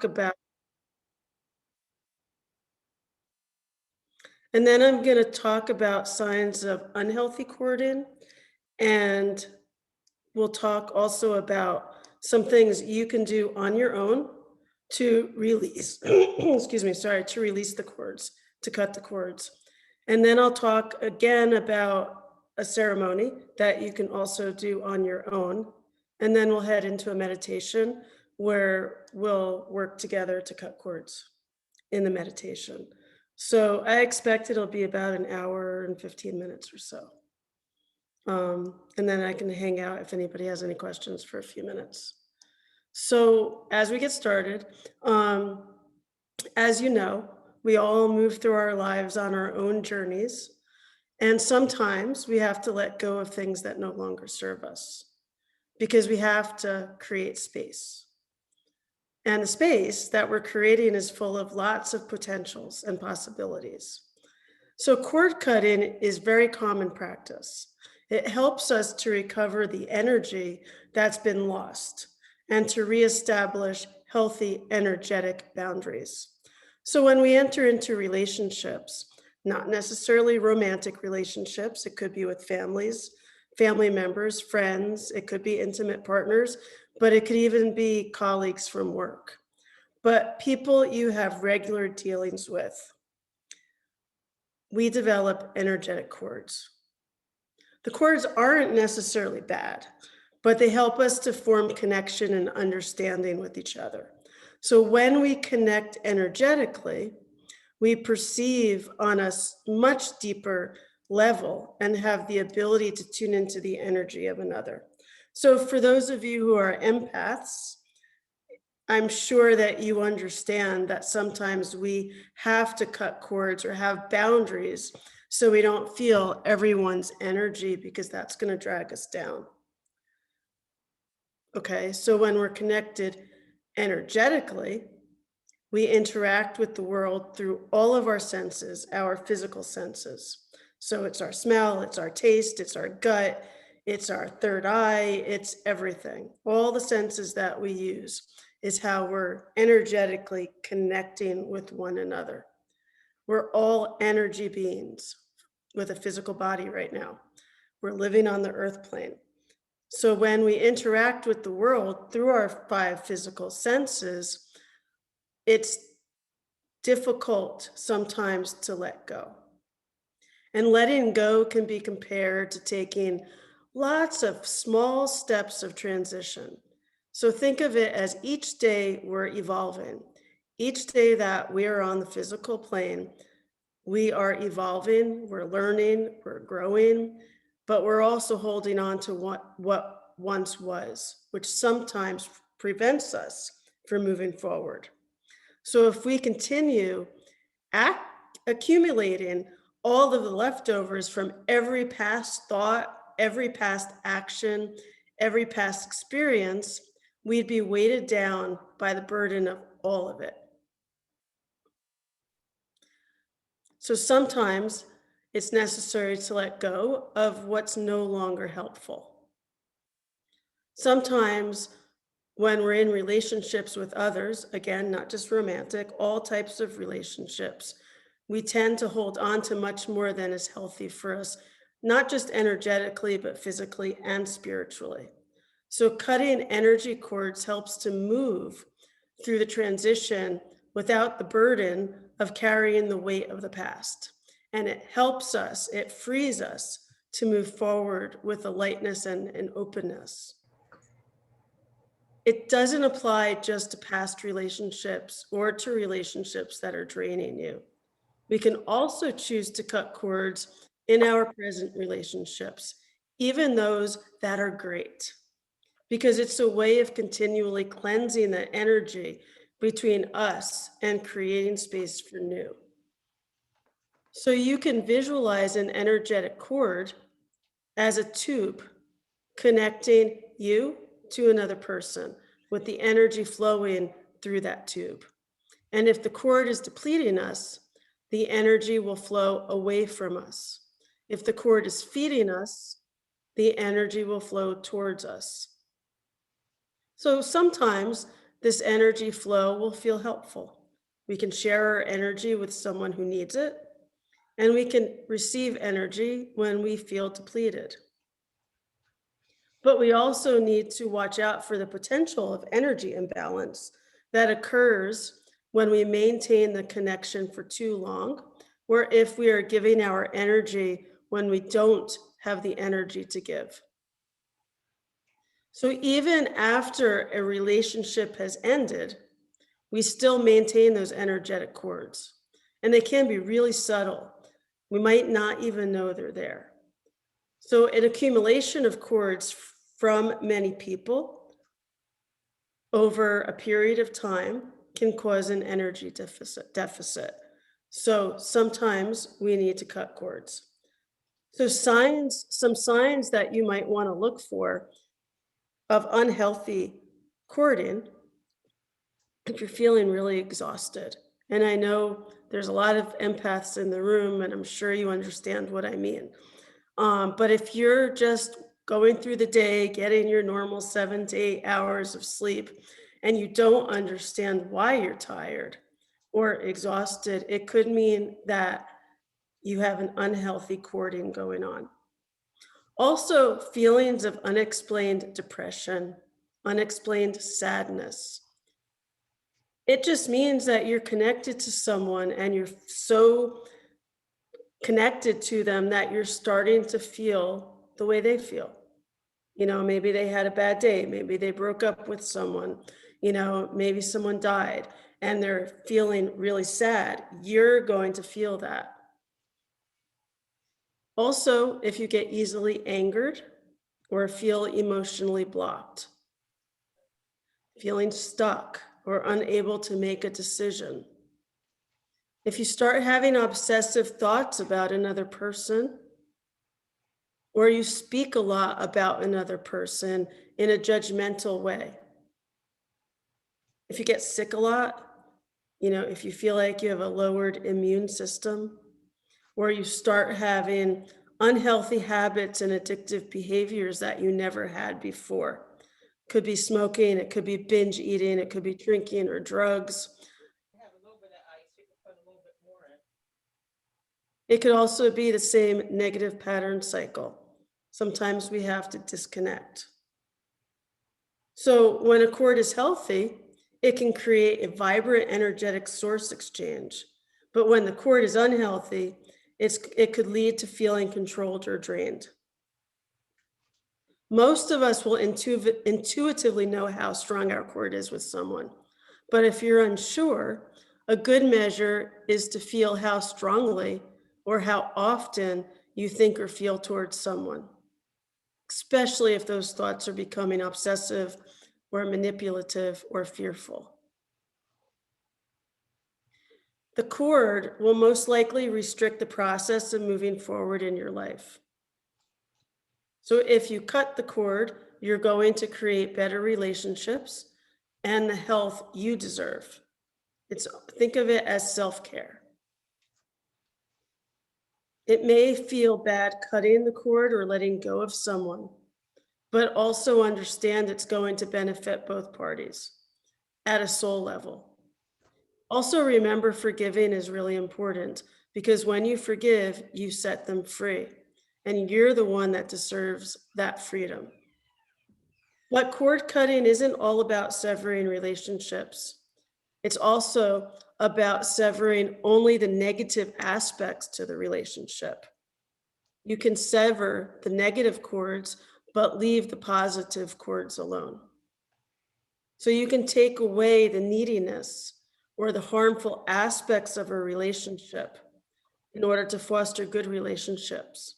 about, and then I'm going to talk about signs of unhealthy courting, and we'll talk also about some things you can do on your own to release, excuse me, sorry, to release the cords, to cut the cords. And then I'll talk again about a ceremony that you can also do on your own. And then we'll head into a meditation where we'll work together to cut cords in the meditation. So I expect it'll be about an hour and 15 minutes or so. And then I can hang out if anybody has any questions for a few minutes. So as we get started, um, as you know, we all move through our lives on our own journeys. And sometimes we have to let go of things that no longer serve us because we have to create space. And the space that we're creating is full of lots of potentials and possibilities. So cord cutting is very common practice. It helps us to recover the energy that's been lost and to reestablish healthy energetic boundaries. So when we enter into relationships, not necessarily romantic relationships, it could be with families, family members, friends, it could be intimate partners, but it could even be colleagues from work. But people you have regular dealings with, we develop energetic cords. The cords aren't necessarily bad, but they help us to form connection and understanding with each other. So when we connect energetically, we perceive on a much deeper level and have the ability to tune into the energy of another. So for those of you who are empaths, I'm sure that you understand that sometimes we have to cut cords or have boundaries so we don't feel everyone's energy because that's going to drag us down. Okay, so when we're connected energetically, we interact with the world through all of our senses, our physical senses. So it's our smell, it's our taste, it's our gut, it's our third eye, it's everything. All the senses that we use is how we're energetically connecting with one another. We're all energy beings with a physical body right now. We're living on the earth plane. So when we interact with the world through our five physical senses, it's difficult sometimes to let go. And letting go can be compared to taking lots of small steps of transition. So think of it as each day we're evolving. Each day that we are on the physical plane, we are evolving, we're learning, we're growing, but we're also holding on to what once was, which sometimes prevents us from moving forward. So if we continue accumulating all of the leftovers from every past thought, every past action, every past experience, we'd be weighted down by the burden of all of it. So sometimes it's necessary to let go of what's no longer helpful. Sometimes when we're in relationships with others, again, not just romantic, all types of relationships, we tend to hold on to much more than is healthy for us, not just energetically, but physically and spiritually. So cutting energy cords helps to move through the transition without the burden of carrying the weight of the past. And it helps us, it frees us to move forward with a lightness and an openness. It doesn't apply just to past relationships or to relationships that are draining you. We can also choose to cut cords in our present relationships, even those that are great, because it's a way of continually cleansing the energy between us and creating space for new. So you can visualize an energetic cord as a tube connecting you to another person with the energy flowing through that tube. And if the cord is depleting us, the energy will flow away from us. If the cord is feeding us, the energy will flow towards us. So sometimes This energy flow will feel helpful. We can share our energy with someone who needs it, and we can receive energy when we feel depleted. But we also need to watch out for the potential of energy imbalance that occurs when we maintain the connection for too long, or if we are giving our energy when we don't have the energy to give. So even after a relationship has ended, we still maintain those energetic cords, and they can be really subtle. We might not even know they're there. So, an accumulation of cords from many people over a period of time can cause an energy deficit. So, sometimes we need to cut cords. So, some signs that you might want to look for of unhealthy cording if you're feeling really exhausted. And I know there's a lot of empaths in the room, and I'm sure you understand what I mean. But if you're just going through the day, getting your normal 7 to 8 hours of sleep, and you don't understand why you're tired or exhausted, it could mean that you have an unhealthy cording going on. Also, feelings of unexplained depression, unexplained sadness. It just means that you're connected to someone and you're so connected to them that you're starting to feel the way they feel. Maybe they had a bad day, maybe they broke up with someone, maybe someone died and they're feeling really sad. You're going to feel that. Also, if you get easily angered or feel emotionally blocked, feeling stuck or unable to make a decision. If you start having obsessive thoughts about another person, or you speak a lot about another person in a judgmental way. If you get sick a lot, if you feel like you have a lowered immune system, or you start having unhealthy habits and addictive behaviors that you never had before. Could be smoking, it could be binge eating, it could be drinking or drugs. It could also be the same negative pattern cycle. Sometimes we have to disconnect. So when a cord is healthy, it can create a vibrant energetic source exchange. But when the cord is unhealthy, it could lead to feeling controlled or drained. Most of us will intuitively know how strong our cord is with someone. But if you're unsure, a good measure is to feel how strongly or how often you think or feel towards someone, especially if those thoughts are becoming obsessive or manipulative or fearful. The cord will most likely restrict the process of moving forward in your life. So if you cut the cord, you're going to create better relationships and the health you deserve. Think of it as self-care. It may feel bad cutting the cord or letting go of someone, but also understand it's going to benefit both parties at a soul level. Also, remember forgiving is really important because when you forgive, you set them free, and you're the one that deserves that freedom. But cord cutting isn't all about severing relationships. It's also about severing only the negative aspects to the relationship. You can sever the negative cords, but leave the positive cords alone. So you can take away the neediness or the harmful aspects of a relationship in order to foster good relationships.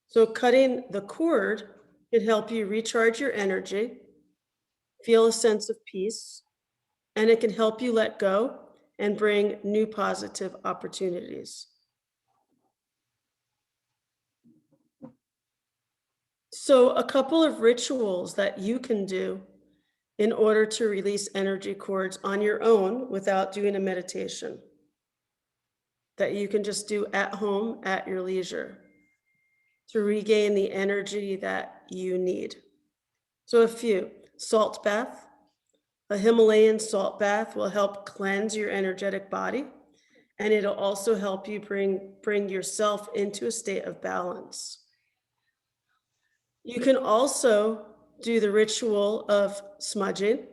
So cutting the cord can help you recharge your energy, feel a sense of peace, and it can help you let go and bring new positive opportunities. So, a couple of rituals that you can do in order to release energy cords on your own without doing a meditation that you can just do at home at your leisure to regain the energy that you need. So, a few: salt bath, A Himalayan salt bath will help cleanse your energetic body, and it'll also help you bring yourself into a state of balance. You can also do the ritual of smudging,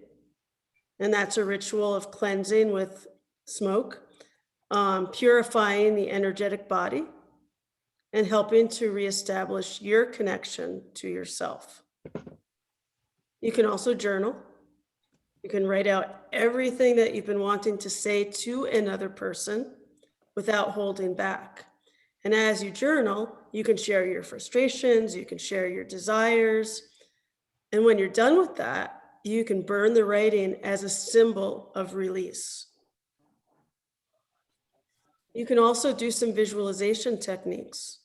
and that's a ritual of cleansing with smoke, purifying the energetic body, and helping to reestablish your connection to yourself. You can also journal. You can write out everything that you've been wanting to say to another person without holding back. And as you journal, you can share your frustrations, you can share your desires. And when you're done with that, you can burn the writing as a symbol of release. You can also do some visualization techniques.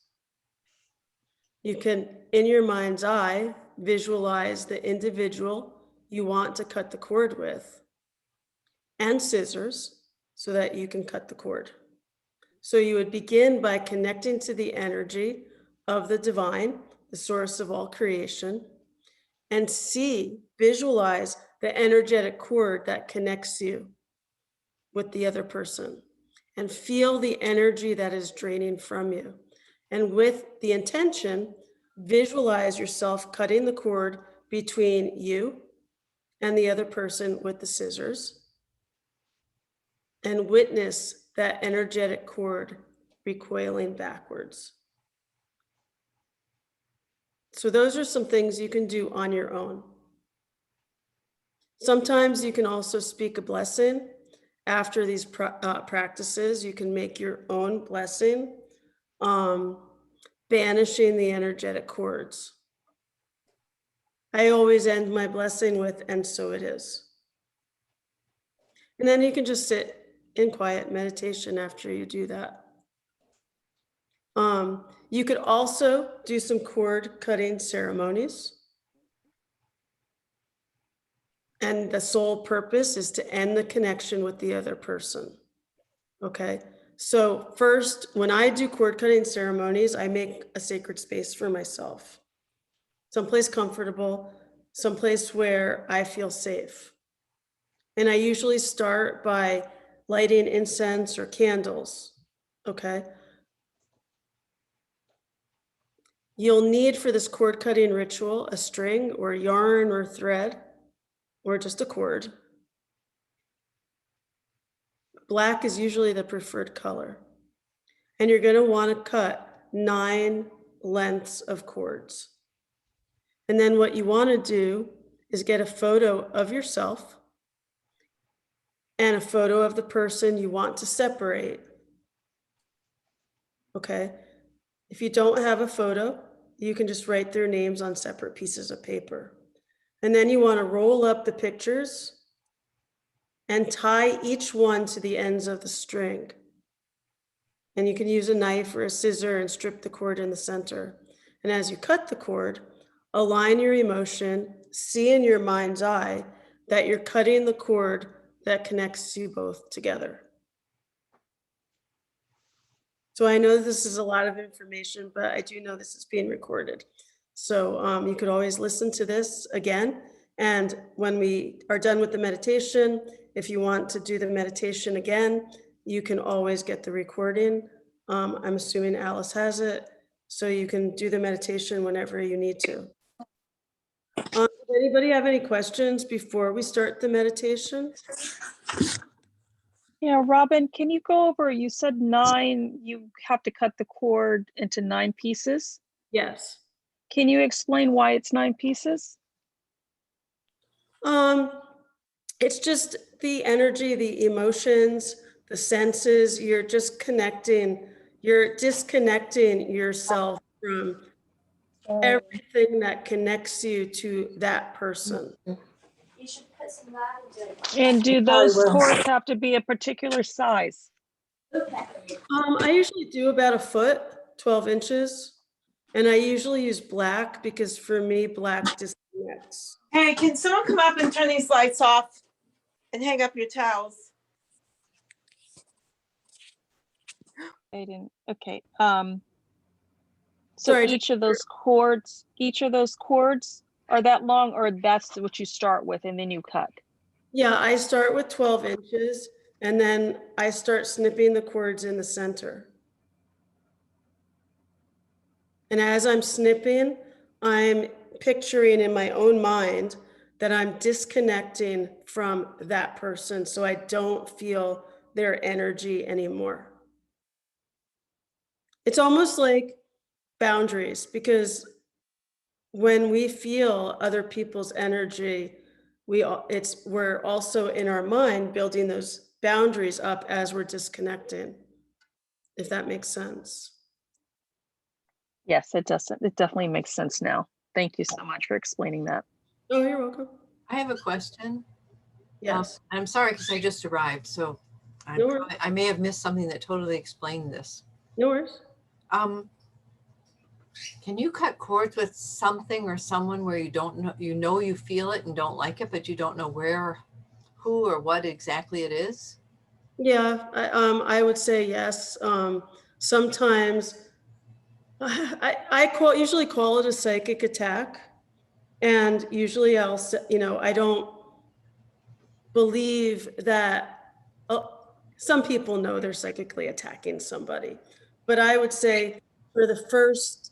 You can, in your mind's eye, visualize the individual you want to cut the cord with and scissors so that you can cut the cord. So you would begin by connecting to the energy of the divine, the source of all creation, and visualize the energetic cord that connects you with the other person, and feel the energy that is draining from you. And with the intention, visualize yourself cutting the cord between you and the other person with the scissors, and witness that energetic cord recoiling backwards. So those are some things you can do on your own. Sometimes you can also speak a blessing. After these practices, you can make your own blessing, banishing the energetic cords. I always end my blessing with, "And so it is." And then you can just sit in quiet meditation after you do that. You could also do some cord cutting ceremonies. And the sole purpose is to end the connection with the other person. Okay. So first, when I do cord cutting ceremonies, I make a sacred space for myself, someplace comfortable, someplace where I feel safe. And I usually start by lighting incense or candles. Okay. You'll need for this cord cutting ritual a string or yarn or thread or just a cord. Black is usually the preferred color. And you're going to want to cut 9 lengths of cords. And then what you want to do is get a photo of yourself and a photo of the person you want to separate. Okay. If you don't have a photo, you can just write their names on separate pieces of paper. And then you want to roll up the pictures and tie each one to the ends of the string. And you can use a knife or a scissor and strip the cord in the center. And as you cut the cord, align your emotion, see in your mind's eye that you're cutting the cord that connects you both together. So I know this is a lot of information, but I do know this is being recorded. So you could always listen to this again. And when we are done with the meditation, if you want to do the meditation again, you can always get the recording. I'm assuming Alice has it, so you can do the meditation whenever you need to. Does anybody have any questions before we start the meditation? Yeah, Robyn, can you go over, you said 9, you have to cut the cord into 9 pieces. Yes. Can you explain why it's 9 pieces? It's just the energy, the emotions, the senses. You're just connecting, you're disconnecting yourself from everything that connects you to that person. You should put some lavender. And do those cords have to be a particular size? I usually do about a foot, 12 inches. And I usually use black because for me, black disconnects. Hey, can someone come up and turn these lights off and hang up your towels? They didn't, okay. So Sorry, each of those cords are that long, or that's what you start with and then you cut? Yeah, I start with 12 inches and then I start snipping the cords in the center. And as I'm snipping, I'm picturing in my own mind that I'm disconnecting from that person so I don't feel their energy anymore. It's almost like boundaries because when we feel other people's energy, we're also in our mind building those boundaries up as we're disconnecting, if that makes sense. Yes, it does. It definitely makes sense now. Thank you so much for explaining that. Oh, you're welcome. I have a question. Yes. I'm sorry because I just arrived, so No worries. I may have missed something that totally explained this. No worries. Can you cut cords with something or someone where you don't know, you feel it and don't like it, but you don't know where, who, or what exactly it is? Yeah, I would say yes. Sometimes I usually call it a psychic attack, and usually I'll say, I don't believe that some people know they're psychically attacking somebody, but I would say for the first,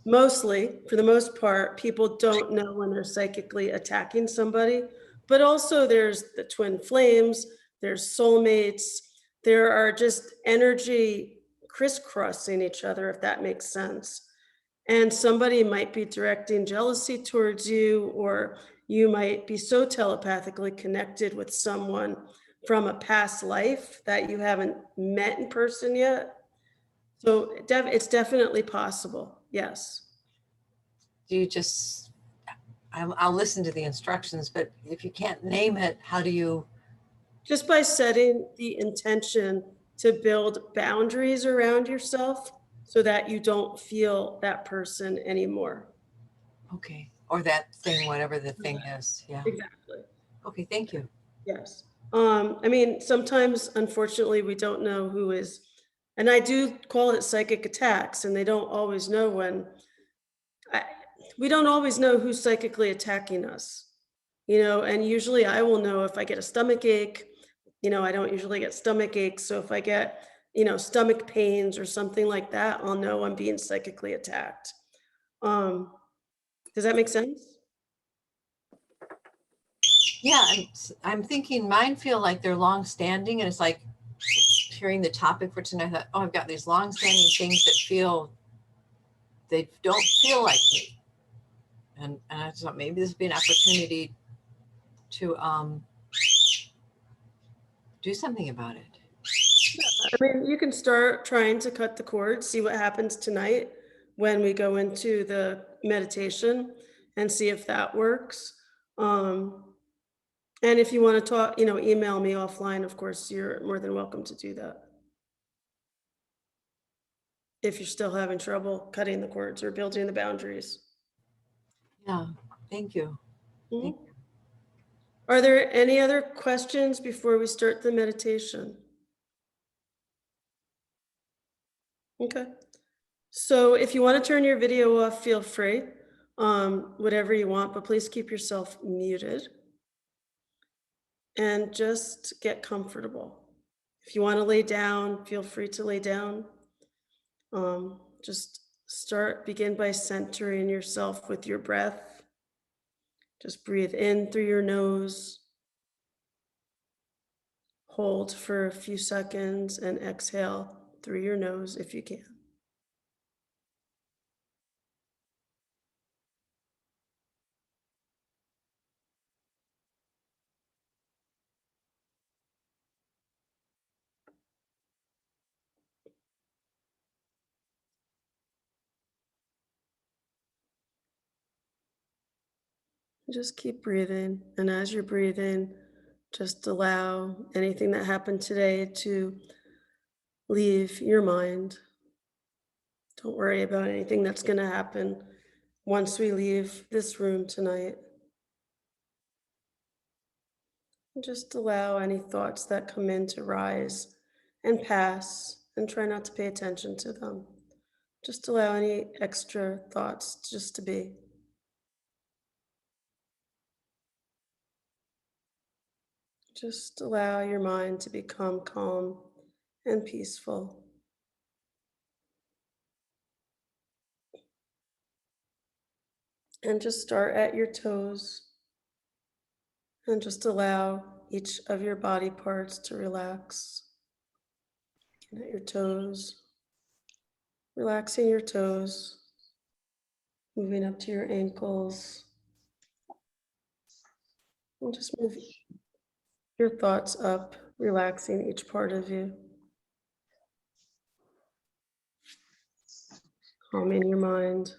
mostly, for the most part, people don't know when they're psychically attacking somebody. But also there's the twin flames, there's soulmates, there are just energy crisscrossing each other, if that makes sense. And somebody might be directing jealousy towards you, or you might be so telepathically connected with someone from a past life that you haven't met in person yet. So it's definitely possible. Yes. Do you just, I'll listen to the instructions, but if you can't name it, how do you? Just by setting the intention to build boundaries around yourself so that you don't feel that person anymore. Okay, or that thing, whatever the thing is. Yeah. Exactly. Okay, thank you. Yes. I mean, sometimes, unfortunately, we don't know who is, and I do call it psychic attacks, and they don't always know when, I, we don't always know who's psychically attacking us, and usually I will know if I get a stomach ache. I don't usually get stomach aches. So if I get, stomach pains or something like that, I'll know I'm being psychically attacked. Um, does that make sense? Yeah, I'm thinking mine feel like they're long standing, and it's like hearing the topic for tonight. I thought, oh, I've got these long standing things that they don't feel like me. And I thought maybe this would be an opportunity to do something about it. I mean, you can start trying to cut the cord, see what happens tonight when we go into the meditation and see if that works. Um, and if you want to talk, email me offline, of course, you're more than welcome to do that. If you're still having trouble cutting the cords or building the boundaries. Yeah, thank you. Mhm. Are there any other questions before we start the meditation? Okay. So if you want to turn your video off, feel free, whatever you want, but please keep yourself muted and just get comfortable. If you want to lay down, feel free to lay down. Just begin by centering yourself with your breath. Just breathe in through your nose, hold for a few seconds, and exhale through your nose if you can. Just keep breathing. And as you're breathing, just allow anything that happened today to leave your mind. Don't worry about anything that's going to happen once we leave this room tonight. Just allow any thoughts that come in to rise and pass, and try not to pay attention to them. Just allow any extra thoughts just to be. Just allow your mind to become calm and peaceful. And just start at your toes and just allow each of your body parts to relax. Begin at your toes, relaxing your toes, moving up to your ankles, and just move your thoughts up, relaxing each part of you, calming your mind.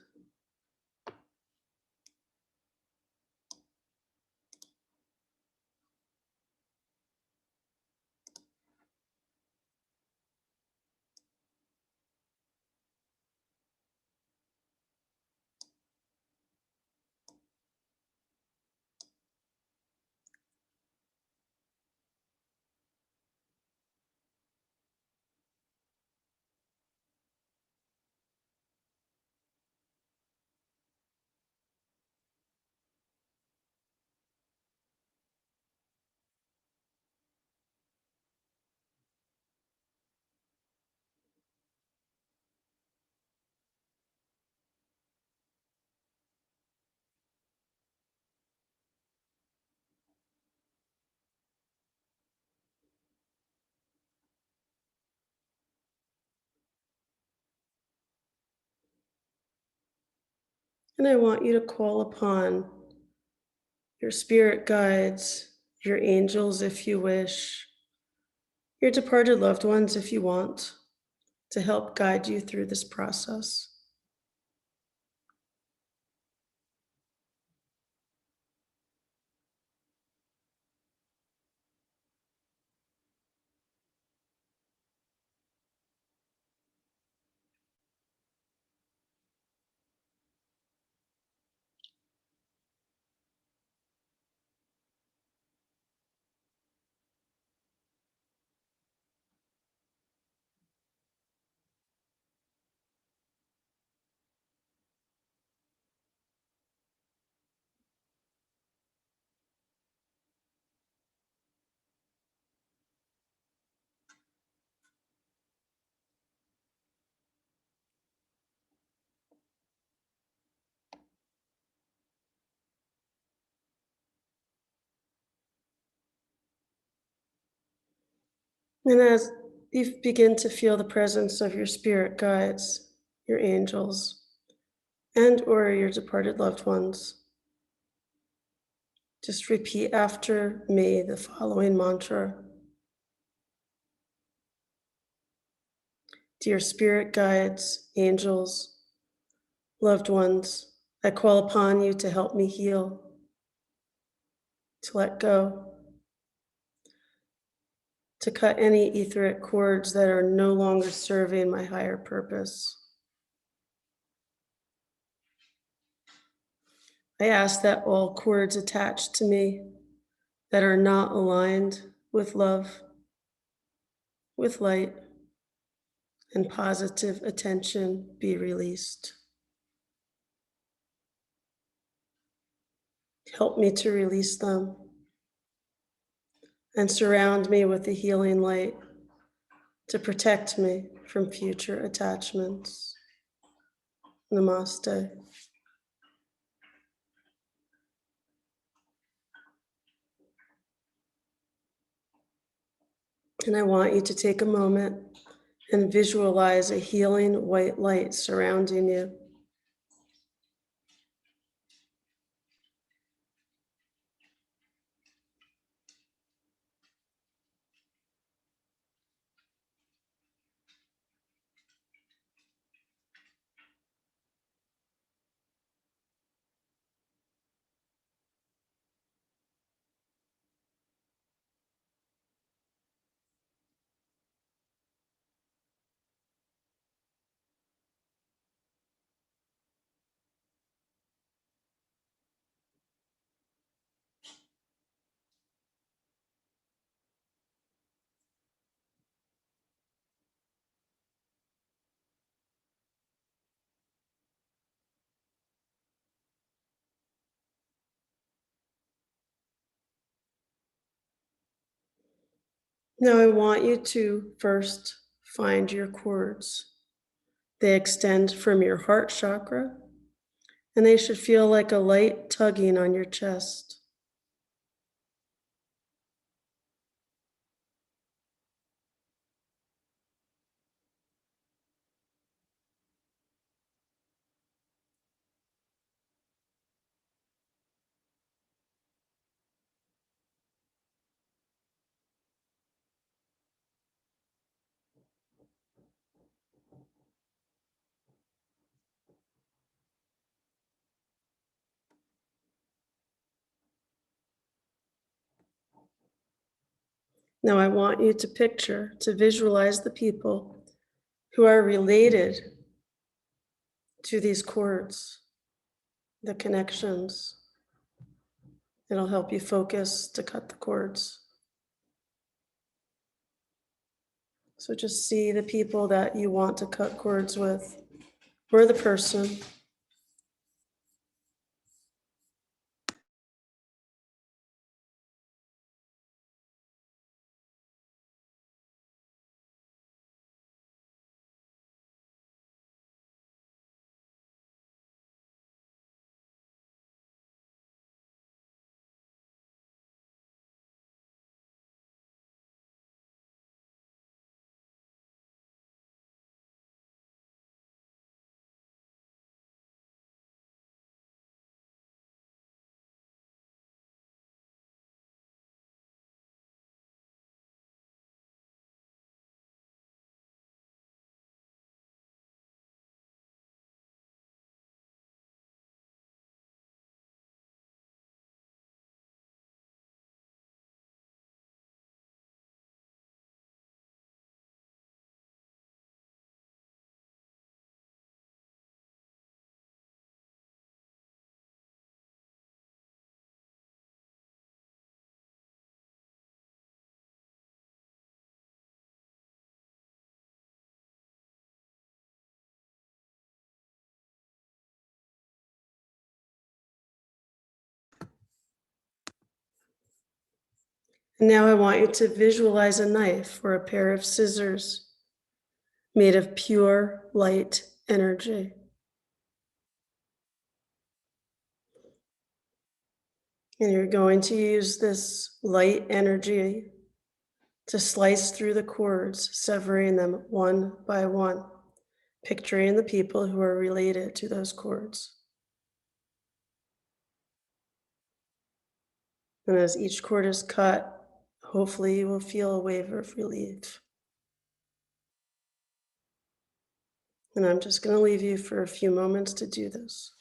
And I want you to call upon your spirit guides, your angels if you wish, your departed loved ones if you want, to help guide you through this process. And as you begin to feel the presence of your spirit guides, your angels, and or your departed loved ones, just repeat after me the following mantra. Dear spirit guides, angels, loved ones, I call upon you to help me heal, to let go, to cut any etheric cords that are no longer serving my higher purpose. I ask that all cords attached to me that are not aligned with love, with light, and positive attention be released. Help me to release them and surround me with the healing light to protect me from future attachments. Namaste. And I want you to take a moment and visualize a healing white light surrounding you. Now I want you to first find your cords. They extend from your heart chakra, and they should feel like a light tugging on your chest. Now I want you to picture, to visualize the people who are related to these cords, the connections. It'll help you focus to cut the cords. So just see the people that you want to cut cords with, or the person. And now I want you to visualize a knife or a pair of scissors made of pure light energy. And you're going to use this light energy to slice through the cords, severing them one by one, picturing the people who are related to those cords. And as each cord is cut, hopefully you will feel a wave of relief. And I'm just going to leave you for a few moments to do this.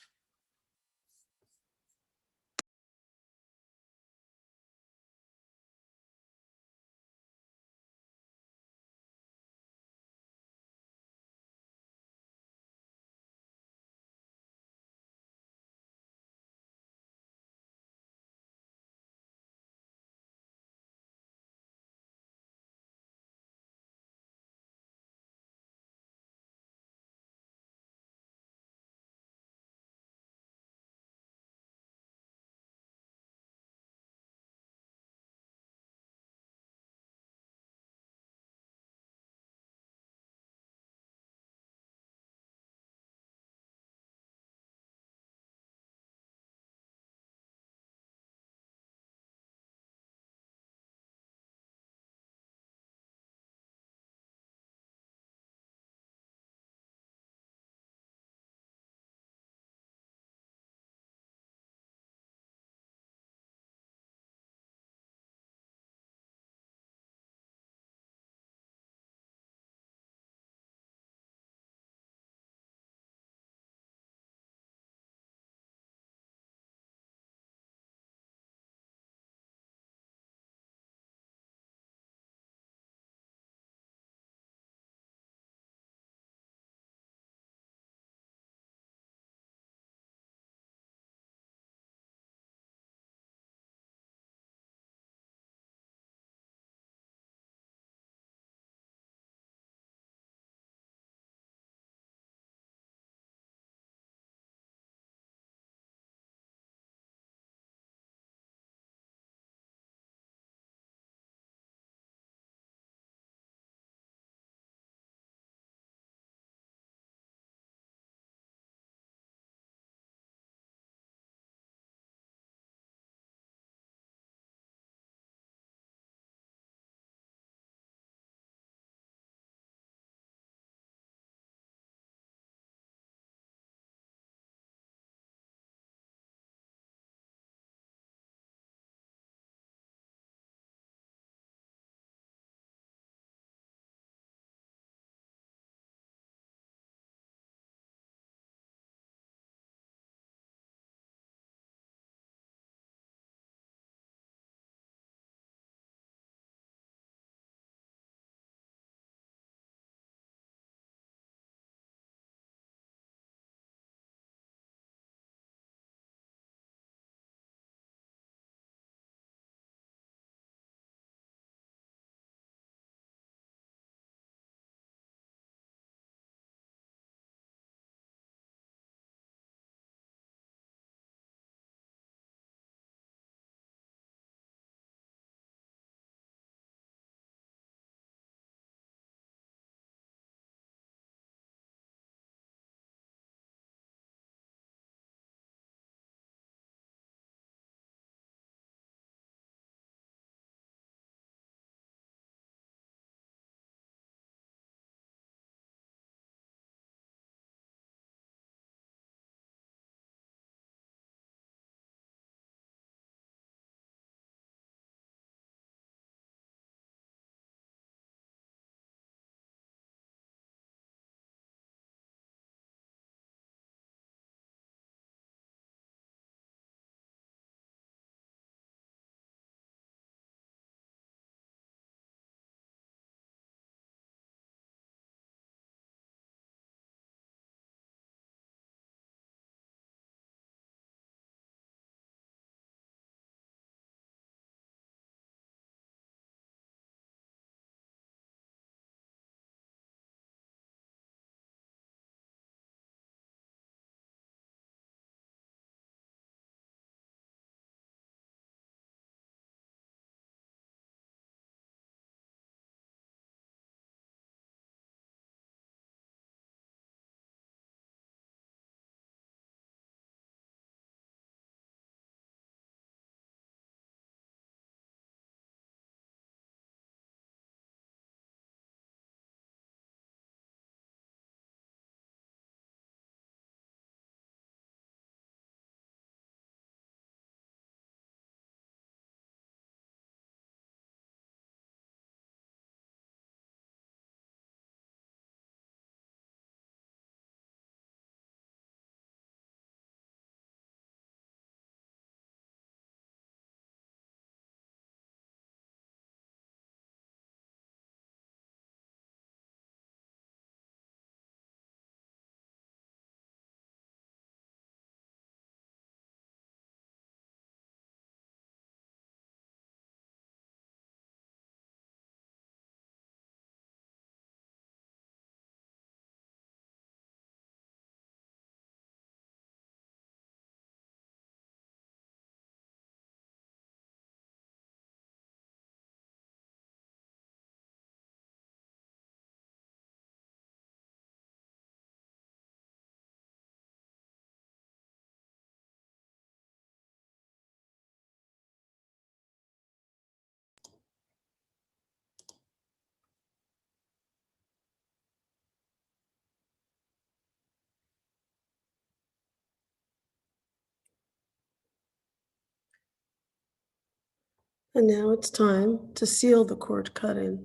And now it's time to seal the cord cutting.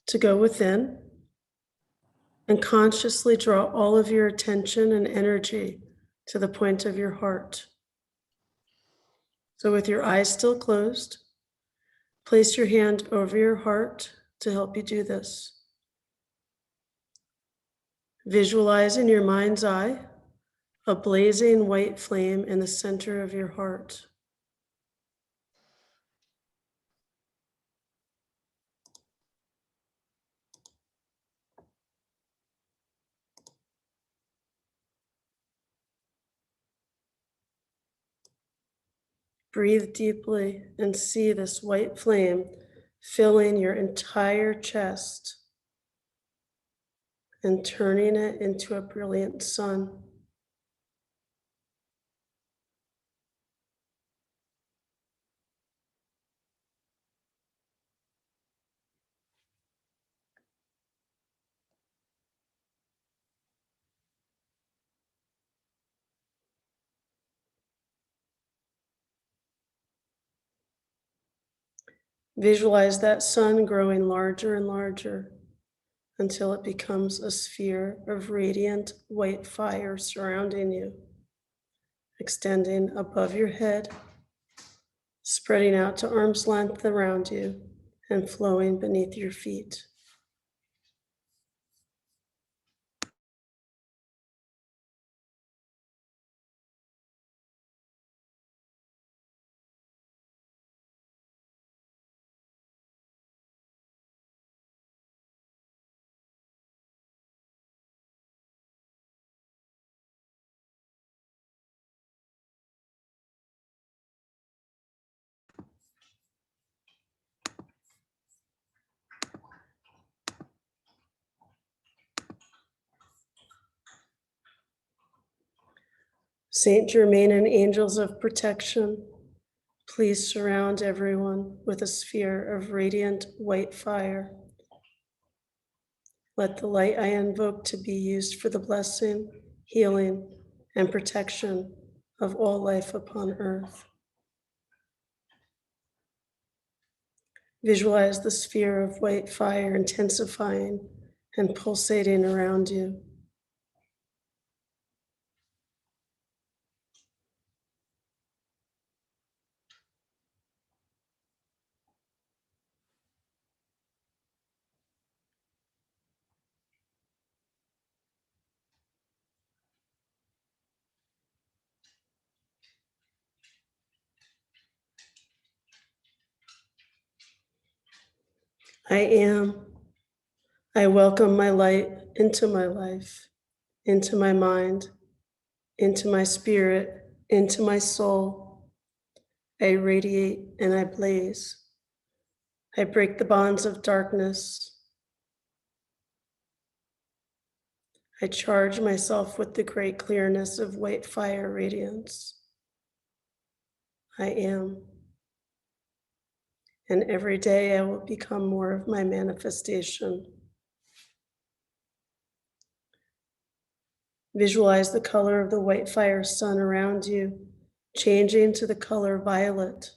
To go within and consciously draw all of your attention and energy to the point of your heart. So with your eyes still closed, place your hand over your heart to help you do this. Visualize in your mind's eye a blazing white flame in the center of your heart. Breathe deeply and see this white flame filling your entire chest and turning it into a brilliant sun. Visualize that sun growing larger and larger until it becomes a sphere of radiant white fire surrounding you, extending above your head, spreading out to arm's length around you, and flowing beneath your feet. Saint Germain and angels of protection, please surround everyone with a sphere of radiant white fire. Let the light I invoke to be used for the blessing, healing, and protection of all life upon earth. Visualize the sphere of white fire intensifying and pulsating around you. I am. I welcome my light into my life, into my mind, into my spirit, into my soul. I radiate and I blaze. I break the bonds of darkness. I charge myself with the great clearness of white fire radiance. I am. And every day I will become more of my manifestation. Visualize the color of the white fire sun around you, changing to the color violet.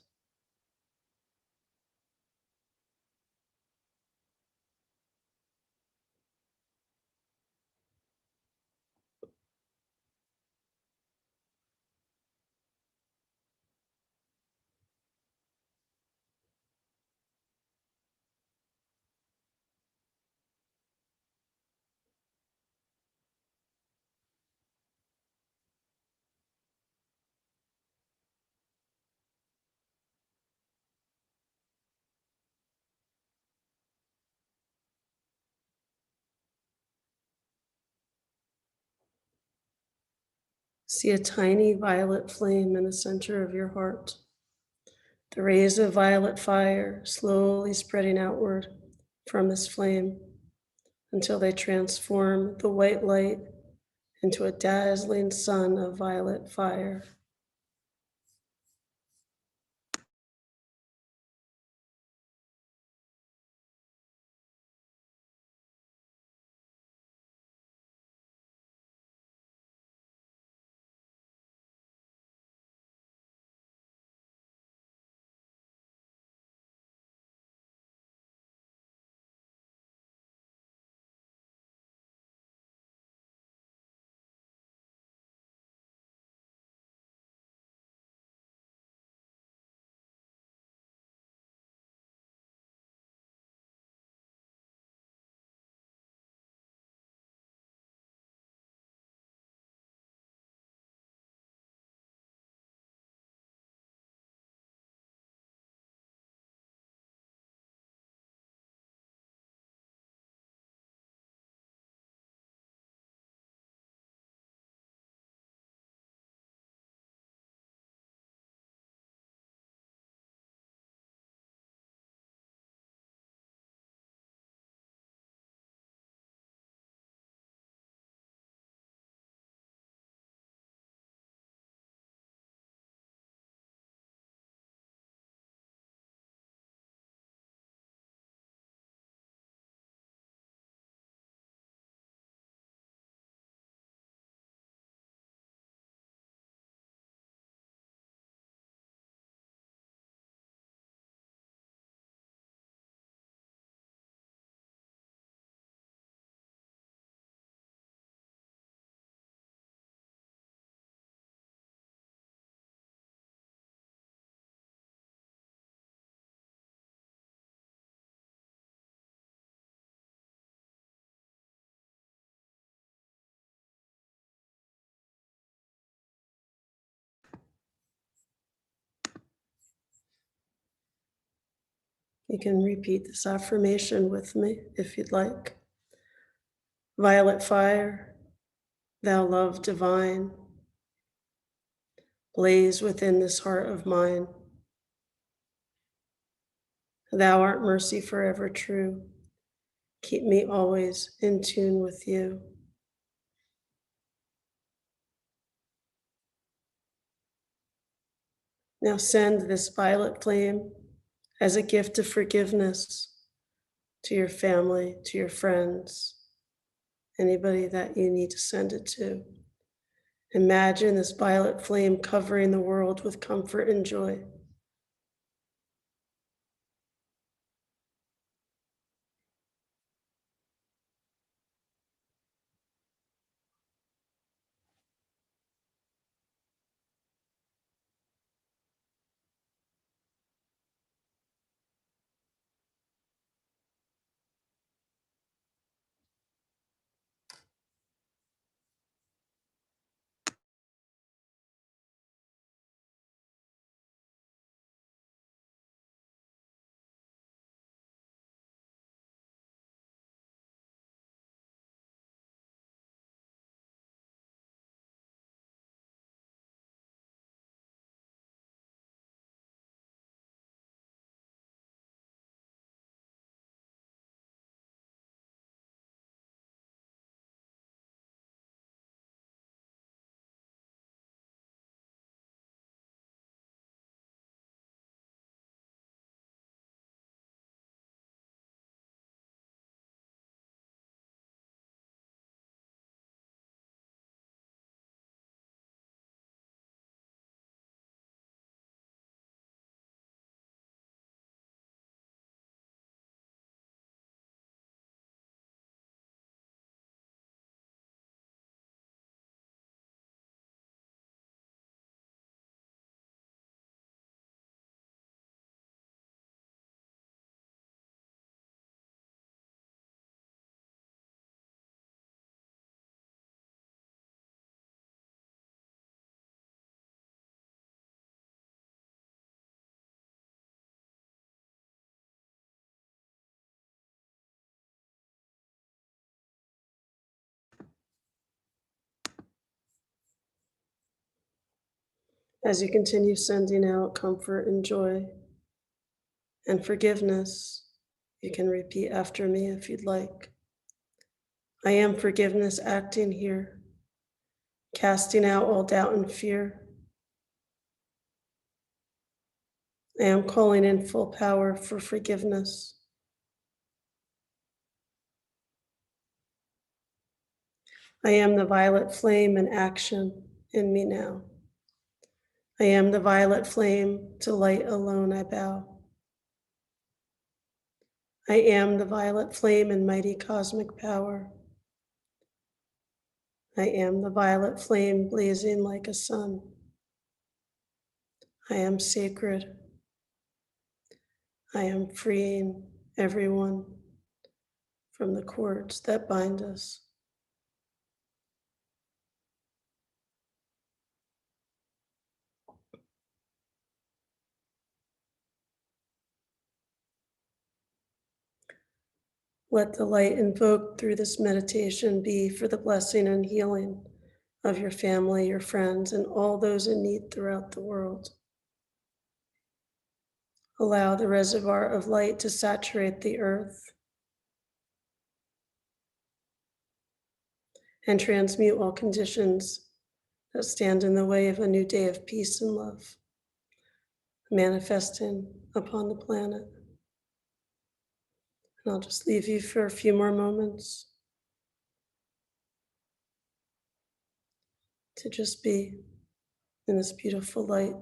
See a tiny violet flame in the center of your heart. The rays of violet fire slowly spreading outward from this flame until they transform the white light into a dazzling sun of violet fire. You can repeat this affirmation with me if you'd like. Violet fire, thou love divine, blaze within this heart of mine. Thou art mercy forever true. Keep me always in tune with you. Now send this violet flame as a gift of forgiveness to your family, to your friends, anybody that you need to send it to. Imagine this violet flame covering the world with comfort and joy. As you continue sending out comfort and joy and forgiveness, you can repeat after me if you'd like. I am forgiveness acting here, casting out all doubt and fear. I am calling in full power for forgiveness. I am the violet flame in action in me now. I am the violet flame, to light alone I bow. I am the violet flame in mighty cosmic power. I am the violet flame blazing like a sun. I am sacred. I am freeing everyone from the cords that bind us. Let the light invoked through this meditation be for the blessing and healing of your family, your friends, and all those in need throughout the world. Allow the reservoir of light to saturate the earth and transmute all conditions that stand in the way of a new day of peace and love manifesting upon the planet. And I'll just leave you for a few more moments to just be in this beautiful light.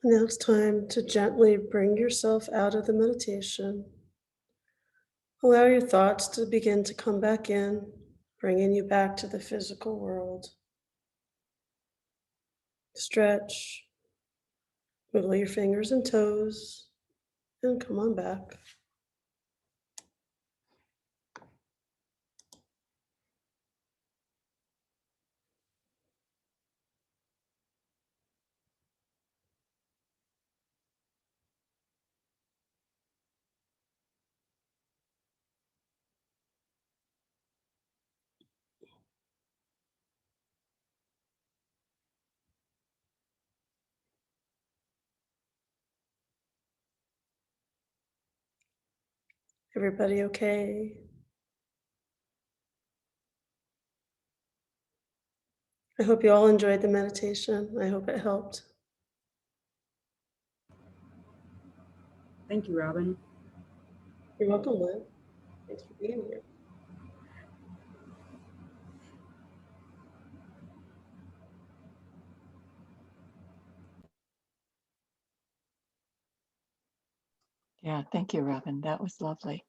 Now it's time to gently bring yourself out of the meditation. Allow your thoughts to begin to come back in, bringing you back to the physical world. Stretch, wiggle your fingers and toes, and come on back. Everybody okay? I hope you all enjoyed the meditation. I hope it helped. Thank you, Robyn. You're welcome, Lynn. Thanks for being here. Yeah, thank you, Robyn. That was lovely.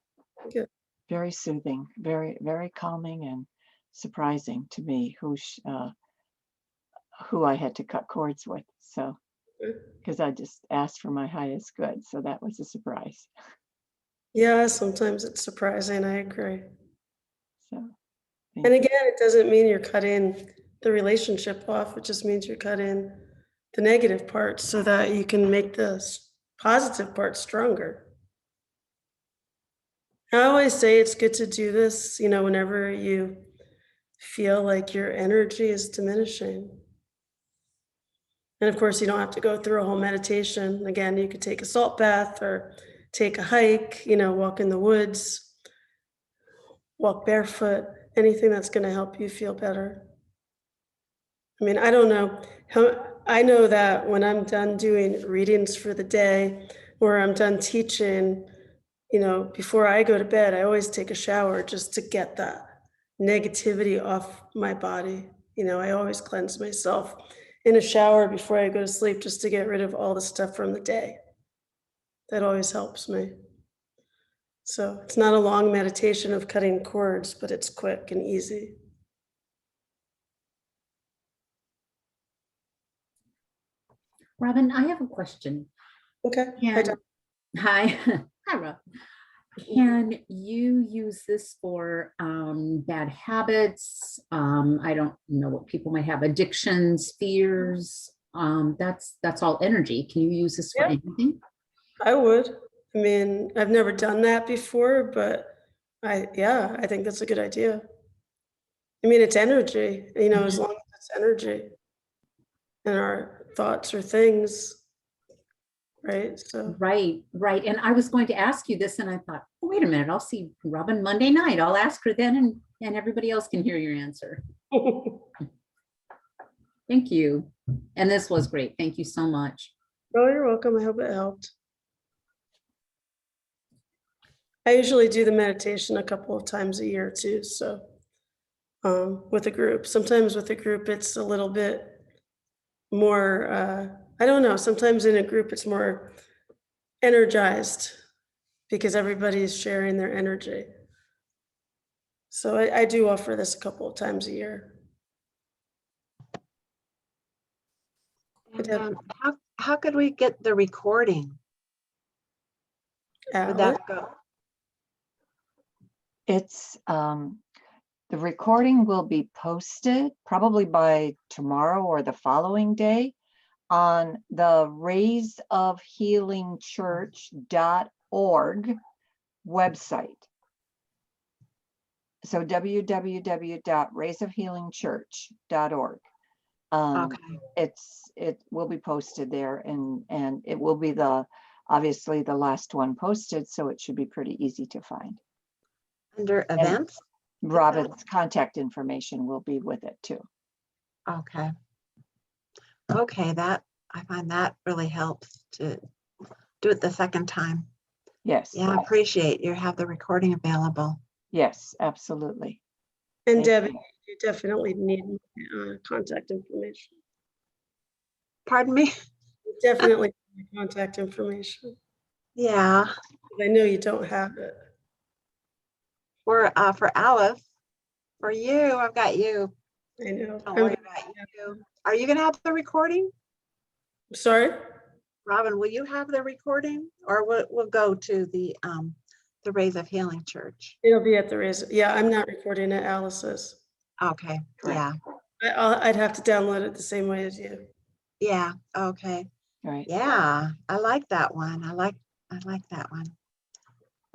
Good. Very soothing, very, very calming and surprising to me who I had to cut cords with. So, because I just asked for my highest good. So that was a surprise. Yeah, sometimes it's surprising. I agree. So, And again, it doesn't mean you're cutting the relationship off. It just means you're cutting the negative parts so that you can make the positive parts stronger. I always say it's good to do this, whenever you feel like your energy is diminishing. And of course, you don't have to go through a whole meditation. Again, you could take a salt bath or take a hike, walk in the woods, walk barefoot, anything that's going to help you feel better. I mean, I don't know I know that when I'm done doing readings for the day or I'm done teaching, before I go to bed, I always take a shower just to get that negativity off my body. I always cleanse myself in a shower before I go to sleep just to get rid of all the stuff from the day. That always helps me. So it's not a long meditation of cutting cords, but it's quick and easy. Robyn, I have a question. Okay. Hi, hi, Rob. Can you use this for bad habits? I don't know what people might have, addictions, fears. That's all energy. Can you use this for anything? I would. I mean, I've never done that before, but I think that's a good idea. I mean, it's energy, as long as it's energy and our thoughts or things, right? So, Right. And I was going to ask you this, and I thought, oh, wait a minute, I'll see Robyn Monday night. I'll ask her then, and everybody else can hear your answer. Thank you. And this was great. Thank you so much. oh, you're welcome. I hope it helped. I usually do the meditation a couple of times a year too. So, with a group, sometimes with a group, it's a little bit more, I don't know, sometimes in a group, it's more energized because everybody's sharing their energy. So I do offer this a couple of times a year. And, how could we get the recording? Would that go? it's the recording will be posted probably by tomorrow or the following day on the raiseofhealingchurch.org website. So www.raiseofhealingchurch.org. Okay. It will be posted there, and it will be obviously the last one posted, so it should be pretty easy to find. Under events? Robyn's contact information will be with it too. Okay. Okay, I find that really helps to do it the second time. Yes. Yeah, I appreciate you have the recording available. Yes, absolutely. And Thank Debbie, you. you definitely need contact information. Pardon me? You definitely my contact information. Yeah, I know you don't have it. for Alice, for you, I've got you. I know. Don't worry about you. Are you gonna have the recording? Sorry? Robin, will you have the recording or we'll go to the Rays of Healing Church? It'll be at the Raise. Yeah, I'm not recording at Alice's. Okay, yeah, I'd have to download it the same way as you. yeah, okay. Right. Yeah, I like that one. I like that one.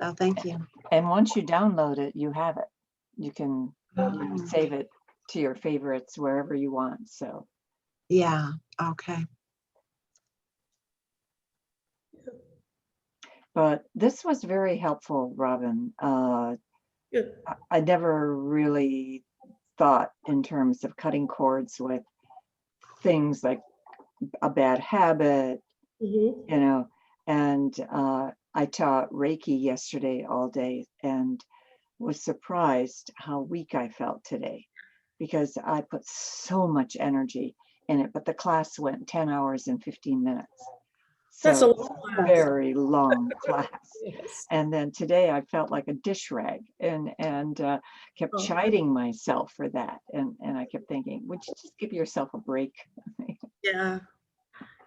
So thank you. And once you download it, you have it. You can Oh, save it to your favorites wherever you want. So yeah, okay. but this was very helpful, Robin. Good. I never really thought in terms of cutting cords with things like a bad habit, Mhm. you know, and I taught Reiki yesterday all day and was surprised how weak I felt today because I put so much energy in it, but the class went 10 hours and 15 minutes. That's a So long class. very long class. Yes. And then today I felt like a dish rag and kept Oh. chiding myself for that. And I kept thinking, would you just give yourself a break? Yeah.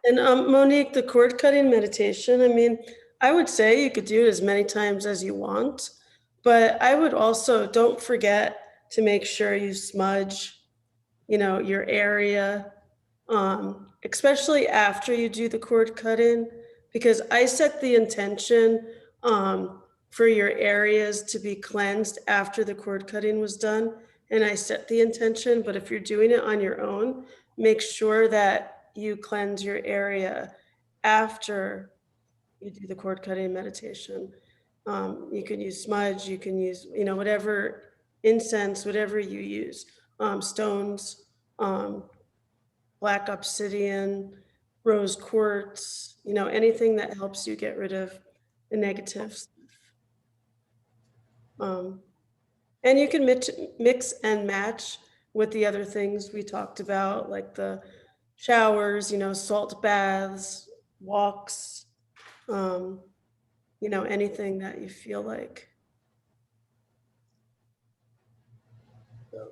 And Monique, the cord cutting meditation, I mean, I would say you could do it as many times as you want, but I would also don't forget to make sure you smudge, your area, especially after you do the cord cutting, because I set the intention for your areas to be cleansed after the cord cutting was done. And I set the intention, but if you're doing it on your own, make sure that you cleanse your area after you do the cord cutting meditation. You can use smudge, you can use, whatever incense, whatever you use, stones, um, black obsidian, rose quartz, anything that helps you get rid of the negative stuff. And you can mix and match with the other things we talked about, like the showers, salt baths, walks, anything that you feel like. So,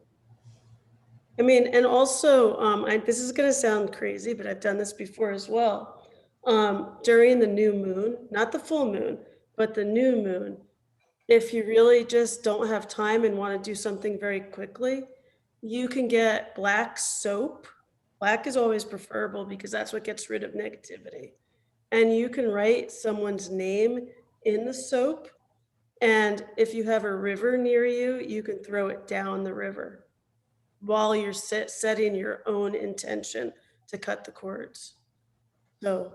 I mean, and also, this is going to sound crazy, but I've done this before as well. During the new moon, not the full moon, but the new moon, if you really just don't have time and want to do something very quickly, you can get black soap. Black is always preferable because that's what gets rid of negativity. And you can write someone's name in the soap. And if you have a river near you, you can throw it down the river while you're setting your own intention to cut the cords. So,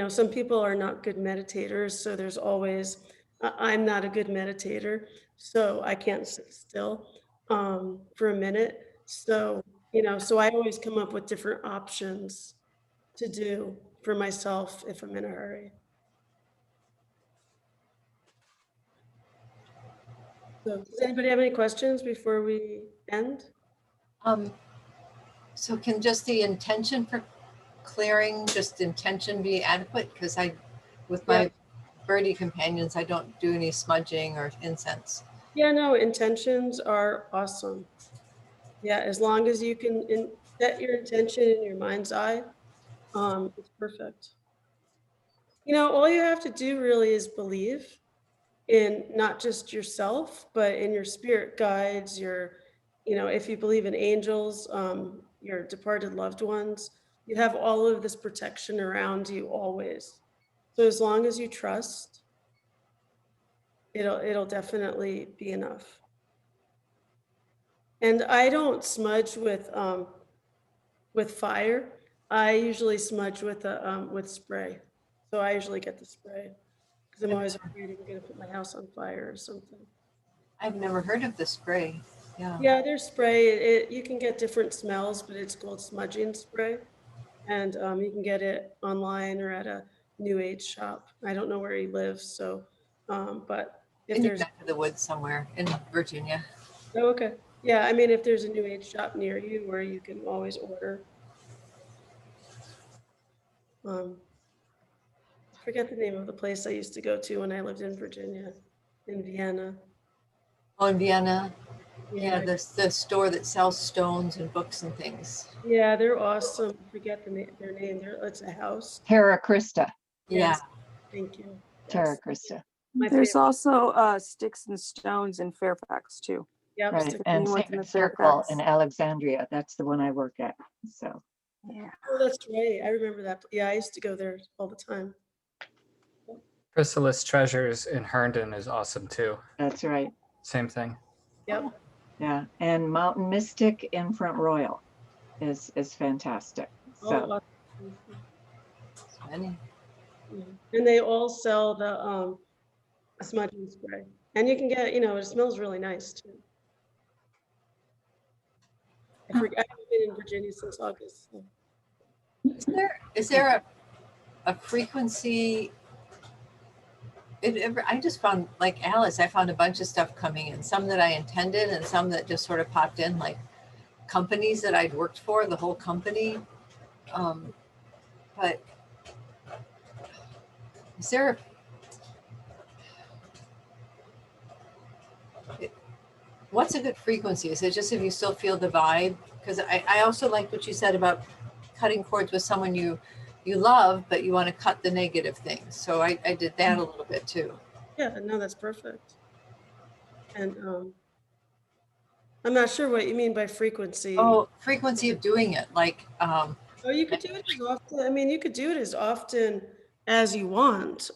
some people are not good meditators. So there's always, I'm not a good meditator, so I can't sit still for a minute. So, so I always come up with different options to do for myself if I'm in a hurry. So does anybody have any questions before we end? So can just the intention for clearing, just intention be adequate? Because with my birdie companions, I don't do any smudging or incense. Yeah, no, intentions are awesome. Yeah, as long as you can set your intention in your mind's eye, it's perfect. All you have to do really is believe in not just yourself, but in your spirit guides, if you believe in angels, your departed loved ones, you have all of this protection around you always. So as long as you trust, it'll definitely be enough. And I don't smudge with fire. I usually smudge with spray. So I usually get the spray because I'm always afraid I'm going to put my house on fire or something. I've never heard of the spray. Yeah. Yeah, there's spray. You can get different smells, but it's called smudging spray. And you can get it online or at a New Age shop. I don't know where he lives, so, but if In your there's, neck of the woods somewhere in Virginia. oh, okay. Yeah, I mean, if there's a New Age shop near you where you can always order. Forget the name of the place I used to go to when I lived in Virginia, in Vienna. Oh, in Vienna. Yeah, Yeah, the store that sells stones and books and things. yeah, they're awesome. Forget their name. It's a house. Terra Christa, Yeah. Yes, thank you. Terra Yes, Christa, my There's favorite. also Sticks and Stones in Fairfax too. Yep, right? stick- And Anyone in Sacred the Circle Fairfax. in Alexandria. That's the one I work at. So Yeah. Oh, that's right. I remember that. Yeah, I used to go there all the time. Chrysalis Treasures in Herndon is awesome too. that's right. Same thing. Yep. Yeah, and Mountain Mystic in Front Royal is fantastic. Oh, So awesome. Many. Yeah. And they all sell the smudging spray. And you can get, it smells really nice too. I haven't been in Virginia since August. So. Is there a frequency? I just found, like Alice, I found a bunch of stuff coming in, some that I intended and some that just sort of popped in, like companies that I'd worked for, the whole company. But is there, what's a good frequency? Is it just if you still feel the vibe? Because I also like what you said about cutting cords with someone you love, but you want to cut the negative things. So I did that a little bit too. Yeah, no, that's perfect. And I'm not sure what you mean by frequency. Oh, frequency of doing it. Like, Oh, you could do it as often. I mean, you could do it as often as you want,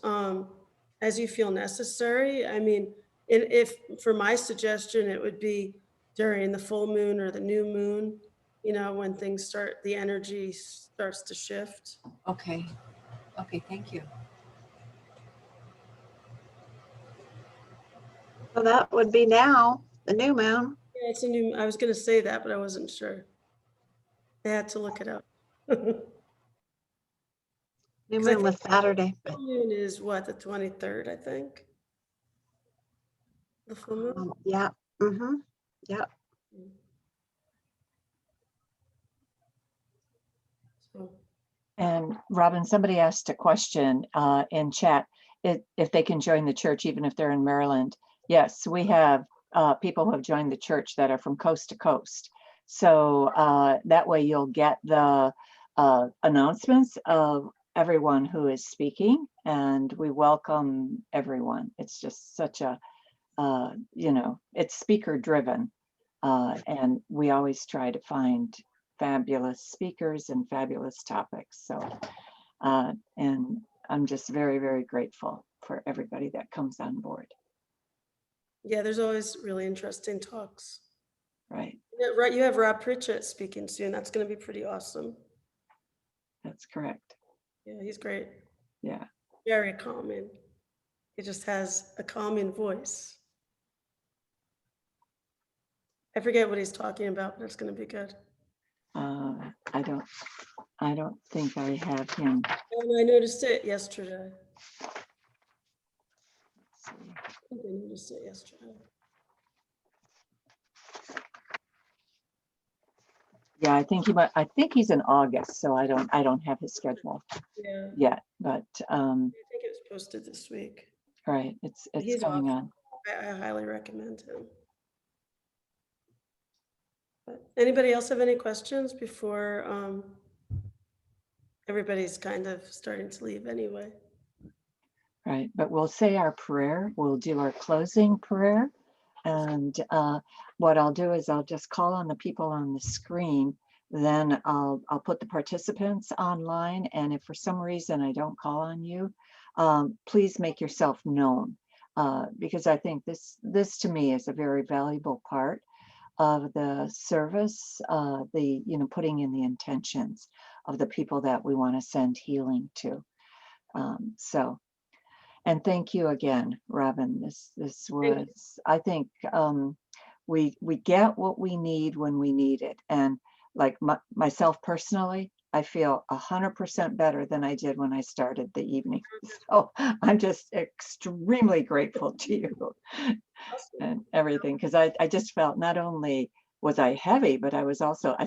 as you feel necessary. I mean, if for my suggestion, it would be during the full moon or the new moon, when the energy starts to shift. okay. Okay, thank you. So that would be now, the new moon. Yeah, I was going to say that, but I wasn't sure. I had to look it up. New 'Cause I moon was think Saturday, the but full moon is what, the 23rd, I think? The full moon? yeah. Mm-hmm. Yep. So, and Robin, somebody asked a question in chat if they can join the church even if they're in Maryland. Yes, we have people who have joined the church that are from coast to coast. So that way you'll get the announcements of everyone who is speaking, and we welcome everyone. It's just such a, it's speaker driven, and we always try to find fabulous speakers and fabulous topics. So, and I'm just very, very grateful for everybody that comes on board. yeah, there's always really interesting talks. Right, Yeah, right, you have Rob Pritchett speaking soon. That's going to be pretty awesome. that's correct. Yeah, he's great. Yeah, Very calming. He just has a calming voice. I forget what he's talking about, but it's going to be good. I don't think I have him. And I noticed it yesterday. Let's see. I think I noticed it yesterday. Yeah, I think he's in August, so I don't have his schedule Yeah, yet, but I think it was posted this week. right, it's He's coming awesome. on. I highly recommend him. But anybody else have any questions before everybody's kind of starting to leave anyway? Right, but we'll say our prayer, we'll do our closing prayer. And what I'll do is I'll just call on the people on the screen. Then I'll put the participants online. And if for some reason I don't call on you, please make yourself known. Because I think this to me is a very valuable part of the service, putting in the intentions of the people that we want to send healing to. And thank you again, Robyn. This was, I think, we get what we need when we need it. And like myself personally, I feel 100% better than I did when I started the evening. So I'm just extremely grateful to you and everything, because I just felt not only was I heavy, but I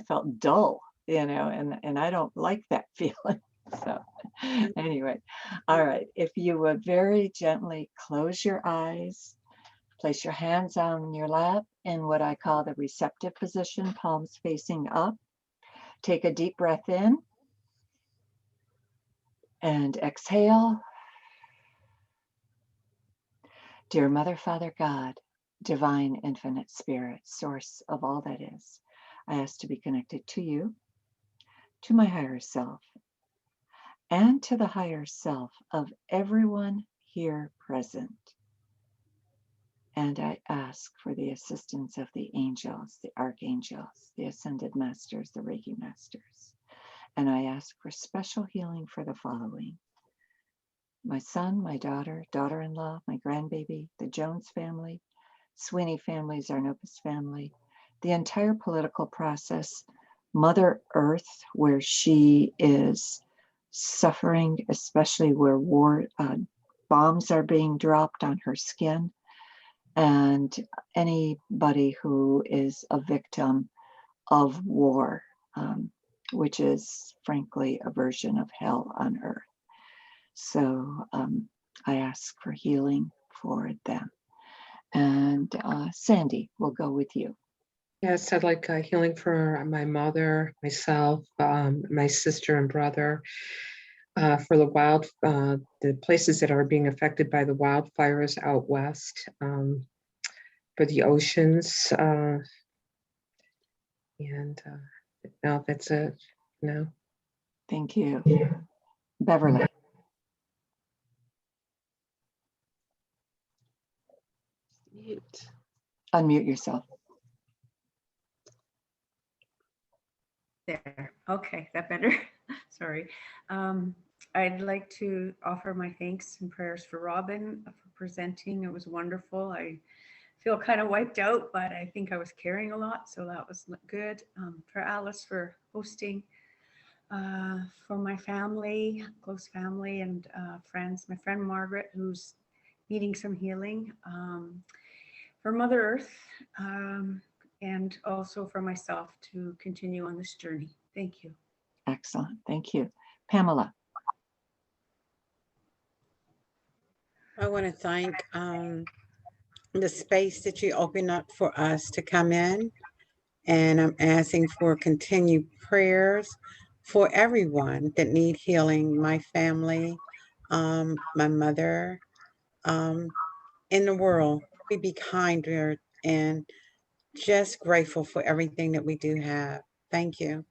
felt dull, and I don't like that feeling. So anyway, all right. If you would very gently close your eyes, place your hands on your lap in what I call the receptive position, palms facing up. Take a deep breath in and exhale. Dear Mother, Father, God, divine, infinite spirit, source of all that is, I ask to be connected to you, to my higher self, and to the higher self of everyone here present. And I ask for the assistance of the angels, the archangels, the ascended masters, the Reiki masters. And I ask for special healing for the following: my son, my daughter, daughter-in-law, my grandbaby, the Jones family, Sweeney family, Zarnopoulos family, the entire political process, Mother Earth, where she is suffering, especially where war bombs are being dropped on her skin, and anybody who is a victim of war, which is frankly a version of hell on earth. So I ask for healing for them. And Sandy, we'll go with you. Yes, I'd like healing for my mother, myself, my sister and brother, for the places that are being affected by the wildfires out west, for the oceans, and no, that's it. No. Thank you. Beverly. Mute. Unmute yourself. There. Okay, that better? Sorry. I'd like to offer my thanks and prayers for Robyn for presenting. It was wonderful. I feel kind of wiped out, but I think I was carrying a lot, so that was good. For Alice for hosting. For my family, close family and friends, my friend Margaret, who's needing some healing. For Mother Earth, and also for myself to continue on this journey. Thank you. Excellent. Thank you. Pamela. I want to thank the space that you open up for us to come in. And I'm asking for continued prayers for everyone that need healing, my family, my mother, in the world. We be kinder and just grateful for everything that we do have. Thank you.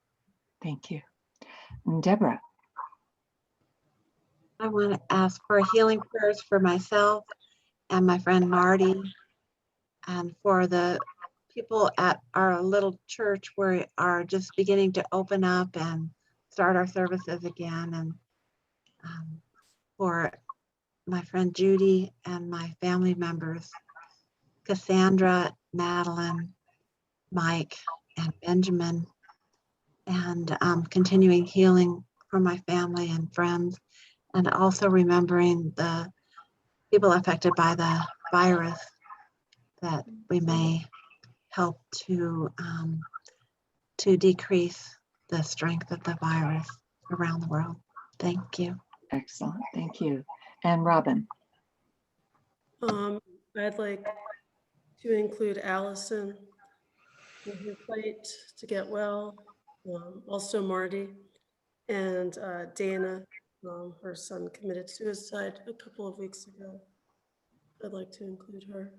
Thank you. And Deborah. I want to ask for healing prayers for myself and my friend Marty, and for the people at our little church where we are just beginning to open up and start our services again, and for my friend Judy and my family members, Cassandra, Madeline, Mike, and Benjamin, and continuing healing for my family and friends, and also remembering the people affected by the virus, that we may help to decrease the strength of the virus around the world. Thank you. Excellent. Thank you. And Robyn. I'd like to include Allison in her fight to get well. Also Marty and Dana. Her son committed suicide a couple of weeks ago. I'd like to include her.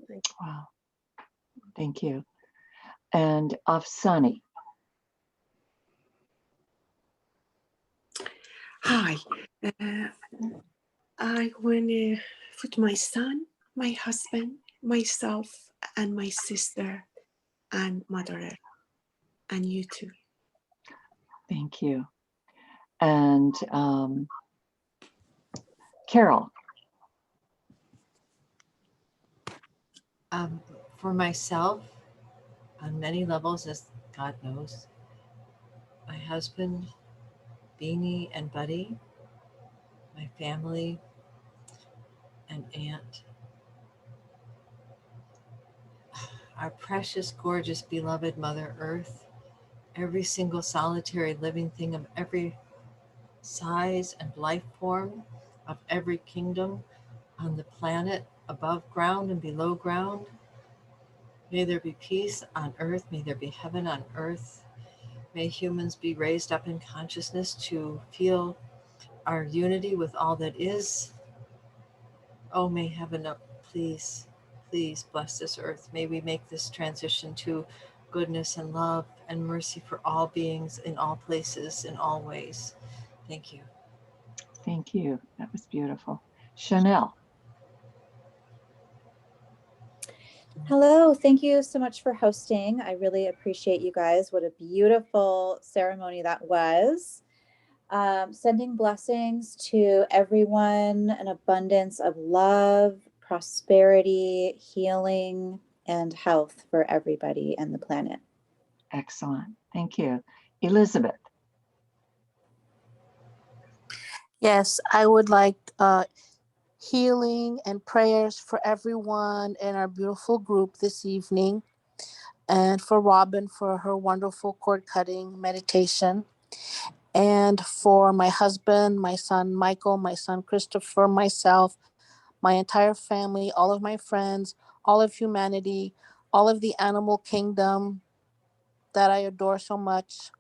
Thank you. Wow. Thank you. And Afsani. Hi. I want to put my son, my husband, myself, and my sister, and Mother Earth, and you too. Thank you. And Carol. For myself, on many levels, as God knows, my husband, Beanie and Buddy, my family and aunt, our precious, gorgeous, beloved Mother Earth, every single solitary living thing of every size and life form of every kingdom on the planet, above ground and below ground. May there be peace on earth. May there be heaven on earth. May humans be raised up in consciousness to feel our unity with all that is. Oh, may heaven up, please, please bless this earth. May we make this transition to goodness and love and mercy for all beings in all places, in all ways. Thank you. Thank you. That was beautiful. Chanel. Hello, thank you so much for hosting. I really appreciate you guys. What a beautiful ceremony that was. Sending blessings to everyone, an abundance of love, prosperity, healing, and health for everybody and the planet. Excellent. Thank you. Elizabeth. Yes, I would like healing and prayers for everyone in our beautiful group this evening, and for Robyn for her wonderful cord cutting meditation, and for my husband, my son Michael, my son Christopher, myself, my entire family, all of my friends, all of humanity, all of the animal kingdom that I adore so much,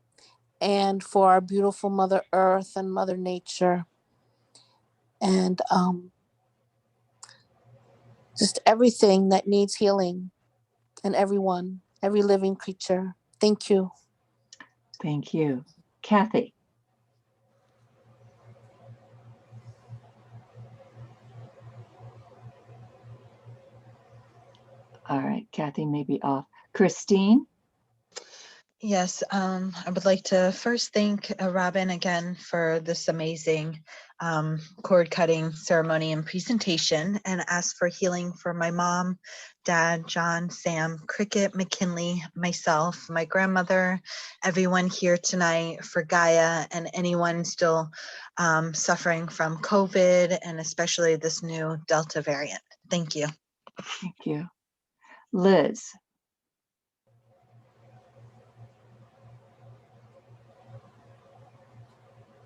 and for our beautiful Mother Earth and Mother Nature, and just everything that needs healing, and everyone, every living creature. Thank you. Thank you. Kathy. All right, Kathy may be off. Christine. Yes, I would like to first thank Robyn again for this amazing cord cutting ceremony and presentation, and ask for healing for my mom, dad, John, Sam, Cricket, McKinley, myself, my grandmother, everyone here tonight, for Gaia, and anyone still suffering from COVID, and especially this new Delta variant. Thank you. Thank you. Liz.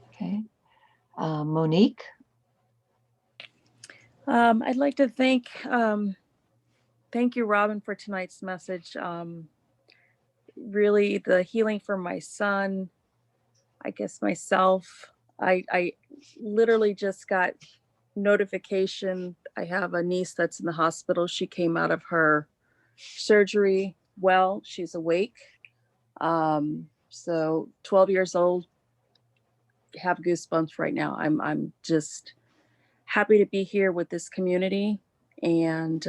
Okay. Monique. I'd like to thank you, Robyn, for tonight's message. Really, the healing for my son, I guess myself. I literally just got notification. I have a niece that's in the hospital. She came out of her surgery well. She's awake. So 12 years old. Have goosebumps right now. I'm just happy to be here with this community, and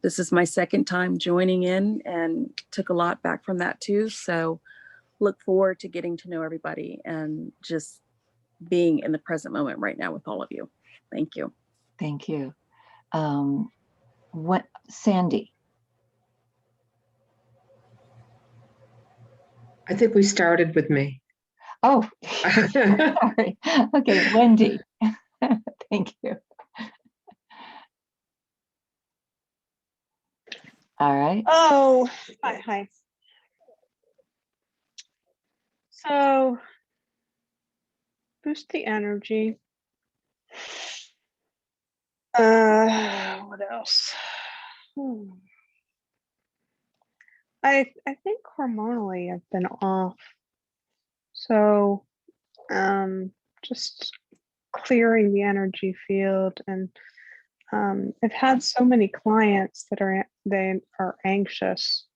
this is my second time joining in, and took a lot back from that too. So look forward to getting to know everybody and just being in the present moment right now with all of you. Thank you. Thank you. Sandy. I think we started with me. Oh, sorry. Okay, Wendy. Thank you. All right. Oh, hi. So boost the energy. What else? I think hormonally I've been off. So just clearing the energy field, and I've had so many clients that are anxious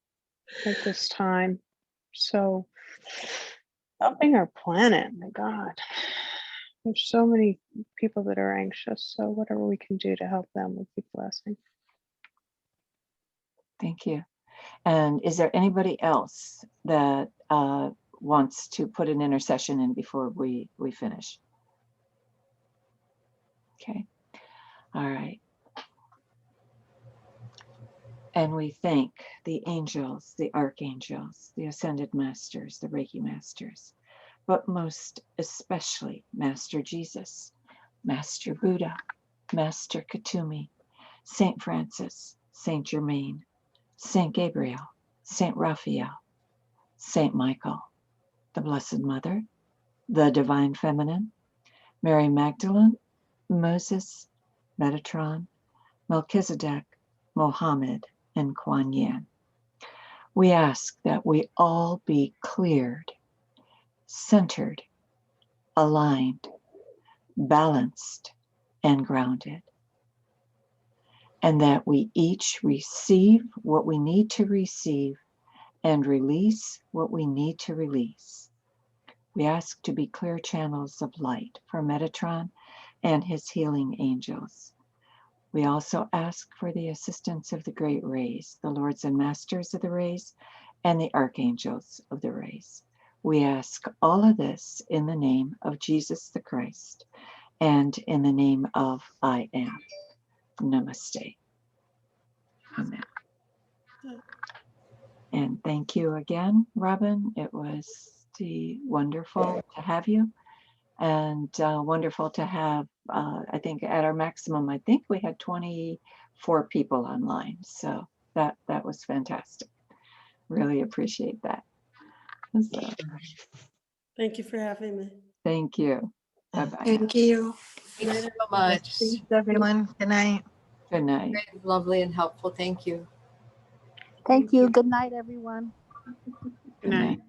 at this time. So helping our planet, my God. There's so many people that are anxious. So whatever we can do to help them would be a blessing. Thank you. And is there anybody else that wants to put an intercession in before we finish? Okay. All right. And we thank the angels, the archangels, the ascended masters, the Reiki masters, but most especially Master Jesus, Master Buddha, Master Katumi, Saint Francis, Saint Germain, Saint Gabriel, Saint Raphael, Saint Michael, the Blessed Mother, the Divine Feminine, Mary Magdalene, Moses, Metatron, Melchizedek, Mohammed, and Kuan Yin. We ask that we all be cleared, centered, aligned, balanced, and grounded, and that we each receive what we need to receive and release what we need to release. We ask to be clear channels of light for Metatron and his healing angels. We also ask for the assistance of the great rays, the lords and masters of the rays, and the archangels of the rays. We ask all of this in the name of Jesus the Christ and in the name of I Am. Namaste. Amen. And thank you again, Robyn. It was wonderful to have you, and wonderful to have, I think at our maximum, I think we had 24 people online. So that was fantastic. Really appreciate that. So, Thank you for having me. thank you. Bye-bye. Thank you. Thanks so much. Thanks, everyone. Good night. Good night. Very lovely and helpful. Thank you. Thank you. Good night, everyone. Good night.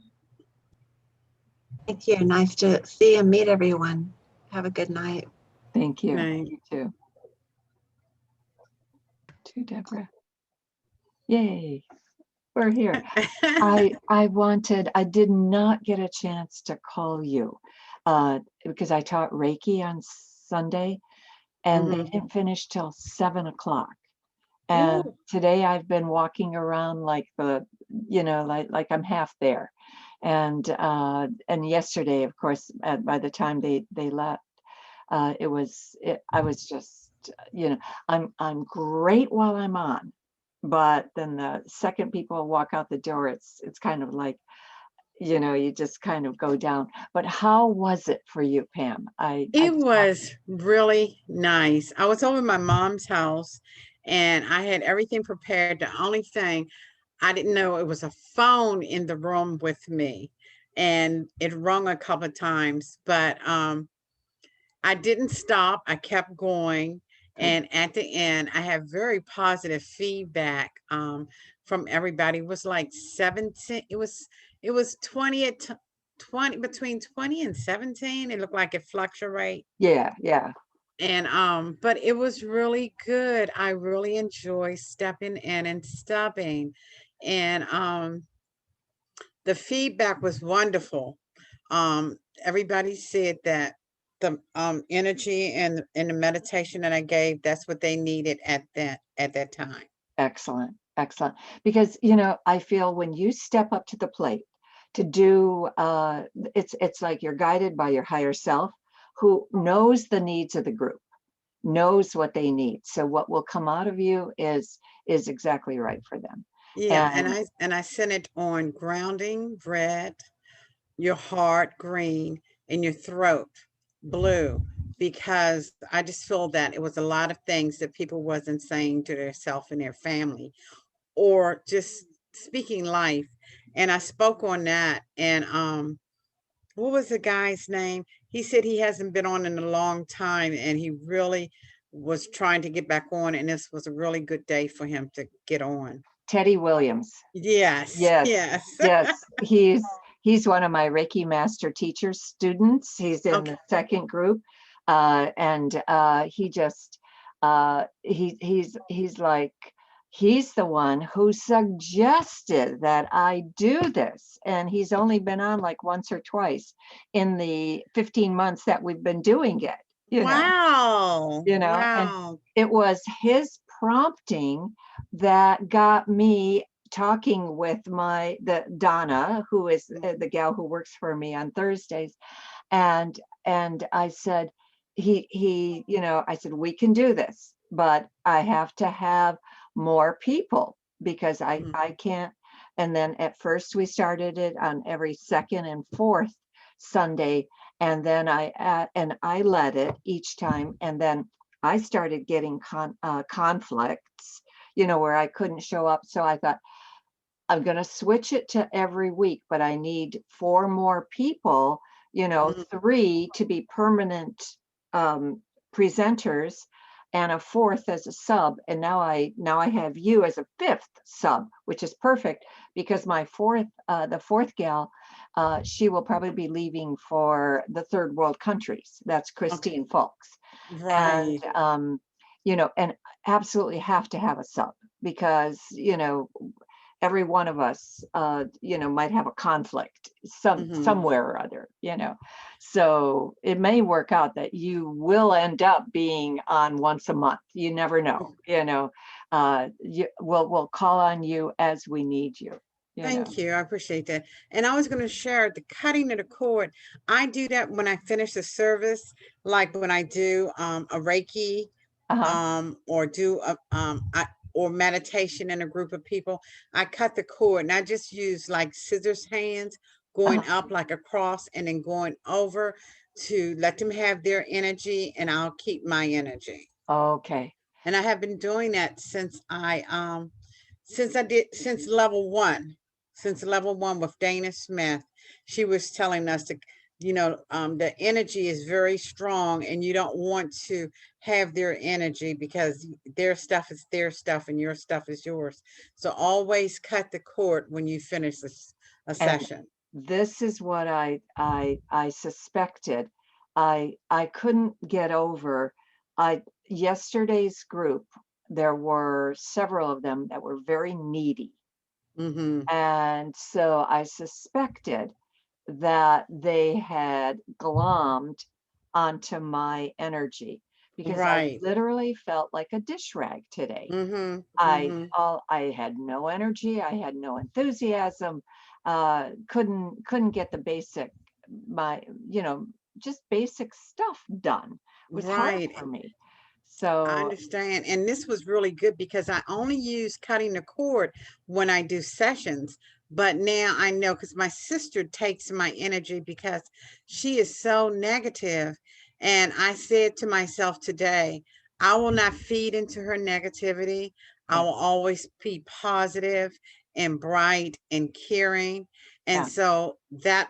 Thank you. Nice to see and meet everyone. Have a good night. Thank you. Night. You too. To Deborah. Yay. We're here. I did not get a chance to call you because I taught Reiki on Sunday and they didn't finish till 7 o'clock. And today I've been walking around like like I'm half there. And yesterday, of course, by the time they left, I was just, I'm great while I'm on, but then the second people walk out the door, it's kind of like, you just kind of go down. But how was it for you, Pam? It was really nice. I was over at my mom's house and I had everything prepared. The only thing I didn't know, it was a phone in the room with me and it rung a couple of times, but I didn't stop. I kept going. And at the end, I had very positive feedback from everybody. It was like 17, it was 20 at 20, between 20 and 17. It looked like it fluctuated. Yeah. And but it was really good. I really enjoy stepping in and stubbing. And the feedback was wonderful. Everybody said that the energy and the meditation that I gave, that's what they needed at that time. Excellent. Because, I feel when you step up to the plate to do, it's like you're guided by your higher self who knows the needs of the group, knows what they need. So what will come out of you is exactly right for them. Yeah, and I centered on grounding, red, your heart, green, and your throat, blue, because I just feel that it was a lot of things that people wasn't saying to themselves and their family, or just speaking life. And I spoke on that. And what was the guy's name? He said he hasn't been on in a long time and he really was trying to get back on, and this was a really good day for him to get on. Teddy Williams. Yes. He's one of my Reiki master teacher students. He's in the second group. And he just he's like, he's the one who suggested that I do this. And he's only been on like once or twice in the 15 months that we've been doing it. Wow. And it was his prompting that got me talking with the Donna, who is the gal who works for me on Thursdays. And I said, I said, we can do this, but I have to have more people because I can't. And then at first we started it on every second and fourth Sunday. And then I led it each time. And then I started getting conflicts, where I couldn't show up. So I thought, I'm going to switch it to every week, but I need 4 more people, you know, 3 to be permanent presenters and a 4th as a sub. And now I have you as a 5th sub, which is perfect because my 4th, the 4th gal, she will probably be leaving for the third world countries. That's Christine Fulks. Right. And, you know, and absolutely have to have a sub because, you know, every one of us, you know, might have a conflict somewhere or other, you know. So it may work out that you will end up being on once a month. You never know, you know. We'll call on you as we need you. Thank you. I appreciate that. And I was going to share the cutting of the cord. I do that when I finish the service, like when I do a Reiki, or do a or meditation in a group of people. I cut the cord and I just use like scissors hands going up like a cross and then going over to let them have their energy, and I'll keep my energy. Okay. And I have been doing that since since level 1. Since level 1 with Dana Smith. She was telling us to, you know, the energy is very strong and you don't want to have their energy because their stuff is their stuff and your stuff is yours. So always cut the cord when you finish a session. This is what I suspected. I couldn't get over. Yesterday's group, there were several of them that were very needy. And so I suspected that they had glommed onto my energy because I literally felt like a dish rag today. I had no energy, I had no enthusiasm, couldn't get the basic, you know, just basic stuff done. It was hard for me. So I understand. And this was really good because I only use cutting the cord when I do sessions. But now I know because my sister takes my energy because she is so negative. And I said to myself today, I will not feed into her negativity. I will always be positive and bright and caring. And so that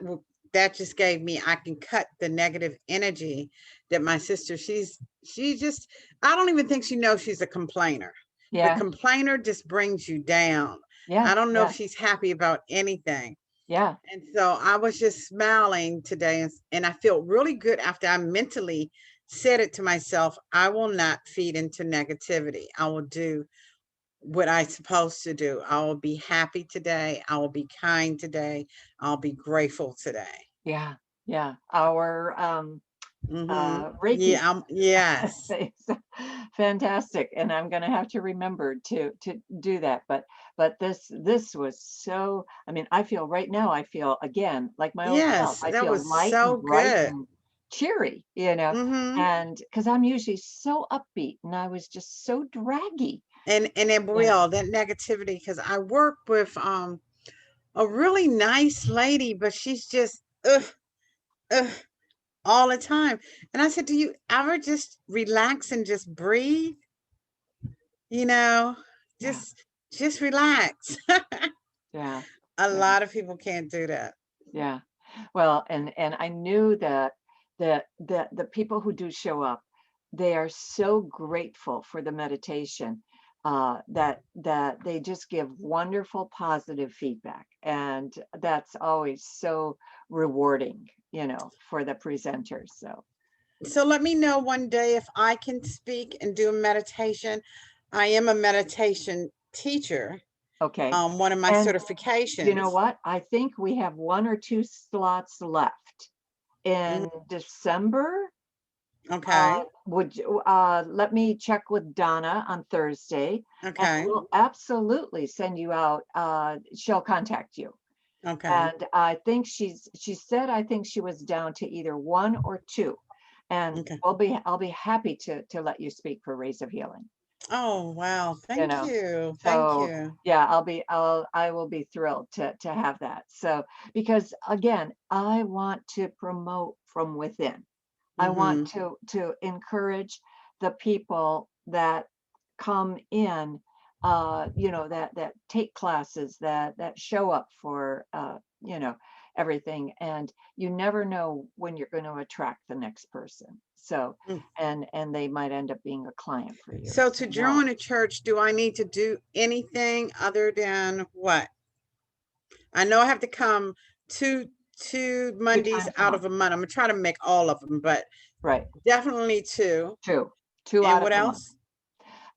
just gave me, I can cut the negative energy that my sister, she just, I don't even think she knows she's a complainer. The complainer just brings you down. I don't know if she's happy about anything. And so I was just smiling today and I feel really good after I mentally said it to myself. I will not feed into negativity. I will do what I'm supposed to do. I will be happy today. I will be kind today. I'll be grateful today. Our Reiki. Yes. Fantastic. And I'm going to have to remember to do that. But this was so, I mean, I feel right now, I feel again, like my old self. I that feel was light so and bright good. and cheery, you know, and because I'm usually so upbeat and I was just so draggy. And it will, that negativity, because I work with a really nice lady, but she's just all the time. And I said, do you ever just relax and just breathe? You know, just relax. A lot of people can't do that. Well, and I knew that the people who do show up, they are so grateful for the meditation, that they just give wonderful positive feedback, and that's always so rewarding, you know, for the presenters. So let me know one day if I can speak and do a meditation. I am a meditation teacher. Okay. One of my certifications. You know what? I think we have 1 or 2 slots left in December. Okay. Would you let me check with Donna on Thursday? Okay. And we'll absolutely send you out. She'll contact you. Okay. And I think she said, I think she was down to either 1 or 2. And I'll be happy to let you speak for Rays of Healing. Oh, wow. Thank you. So, Thank you. yeah, I will be thrilled to have that. So, because again, I want to promote from within. I want to encourage the people that come in you know, that take classes, that show up for, you know, everything. And you never know when you're going to attract the next person. So, and they might end up being a client for you. So to no. join a church, do I need to do anything other than what? I know I have to come two Mondays times a out of month. a month. I'm gonna try to make all of them, but Right. definitely two. Two And out what of a else? month.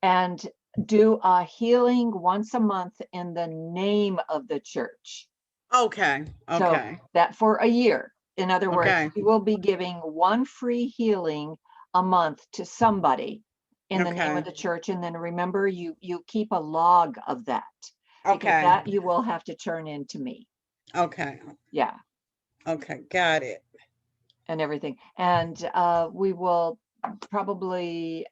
And do a healing once a month in the name of the church. Okay. So Okay. that for a year. In other words, Okay. you will be giving one free healing a month to somebody in the name of Okay. the church. And then remember, you keep a log of that. Because Okay. that you will have to turn into me. Okay. Yeah. Okay. Got it. And everything. And we will probably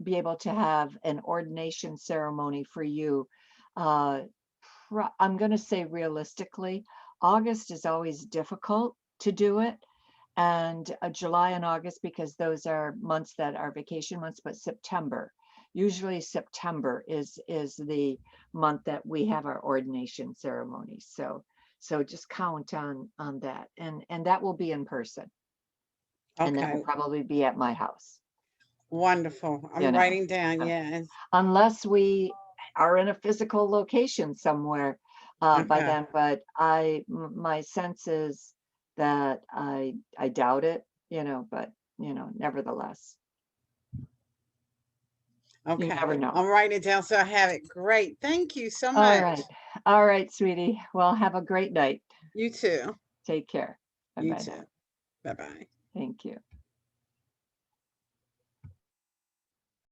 be able to have an ordination ceremony for you. I'm going to say realistically, August is always difficult to do it. And July and August, because those are months that are vacation months, but September. Usually September is the month that we have our ordination ceremony. So just count on that. And that will be in person. And that will Okay. probably be at my house. Wonderful. you I'm know. writing down. Yes. Unless we are in a physical location somewhere by Okay. then, but my sense is that I doubt it, you know, but you know, nevertheless. Okay. You never know. I'm writing it down so I have it. Great. Thank you so All much. right. All right, sweetie. Well, have a great night. You too. Take care. You Bye-bye too. now. Bye-bye. Thank you.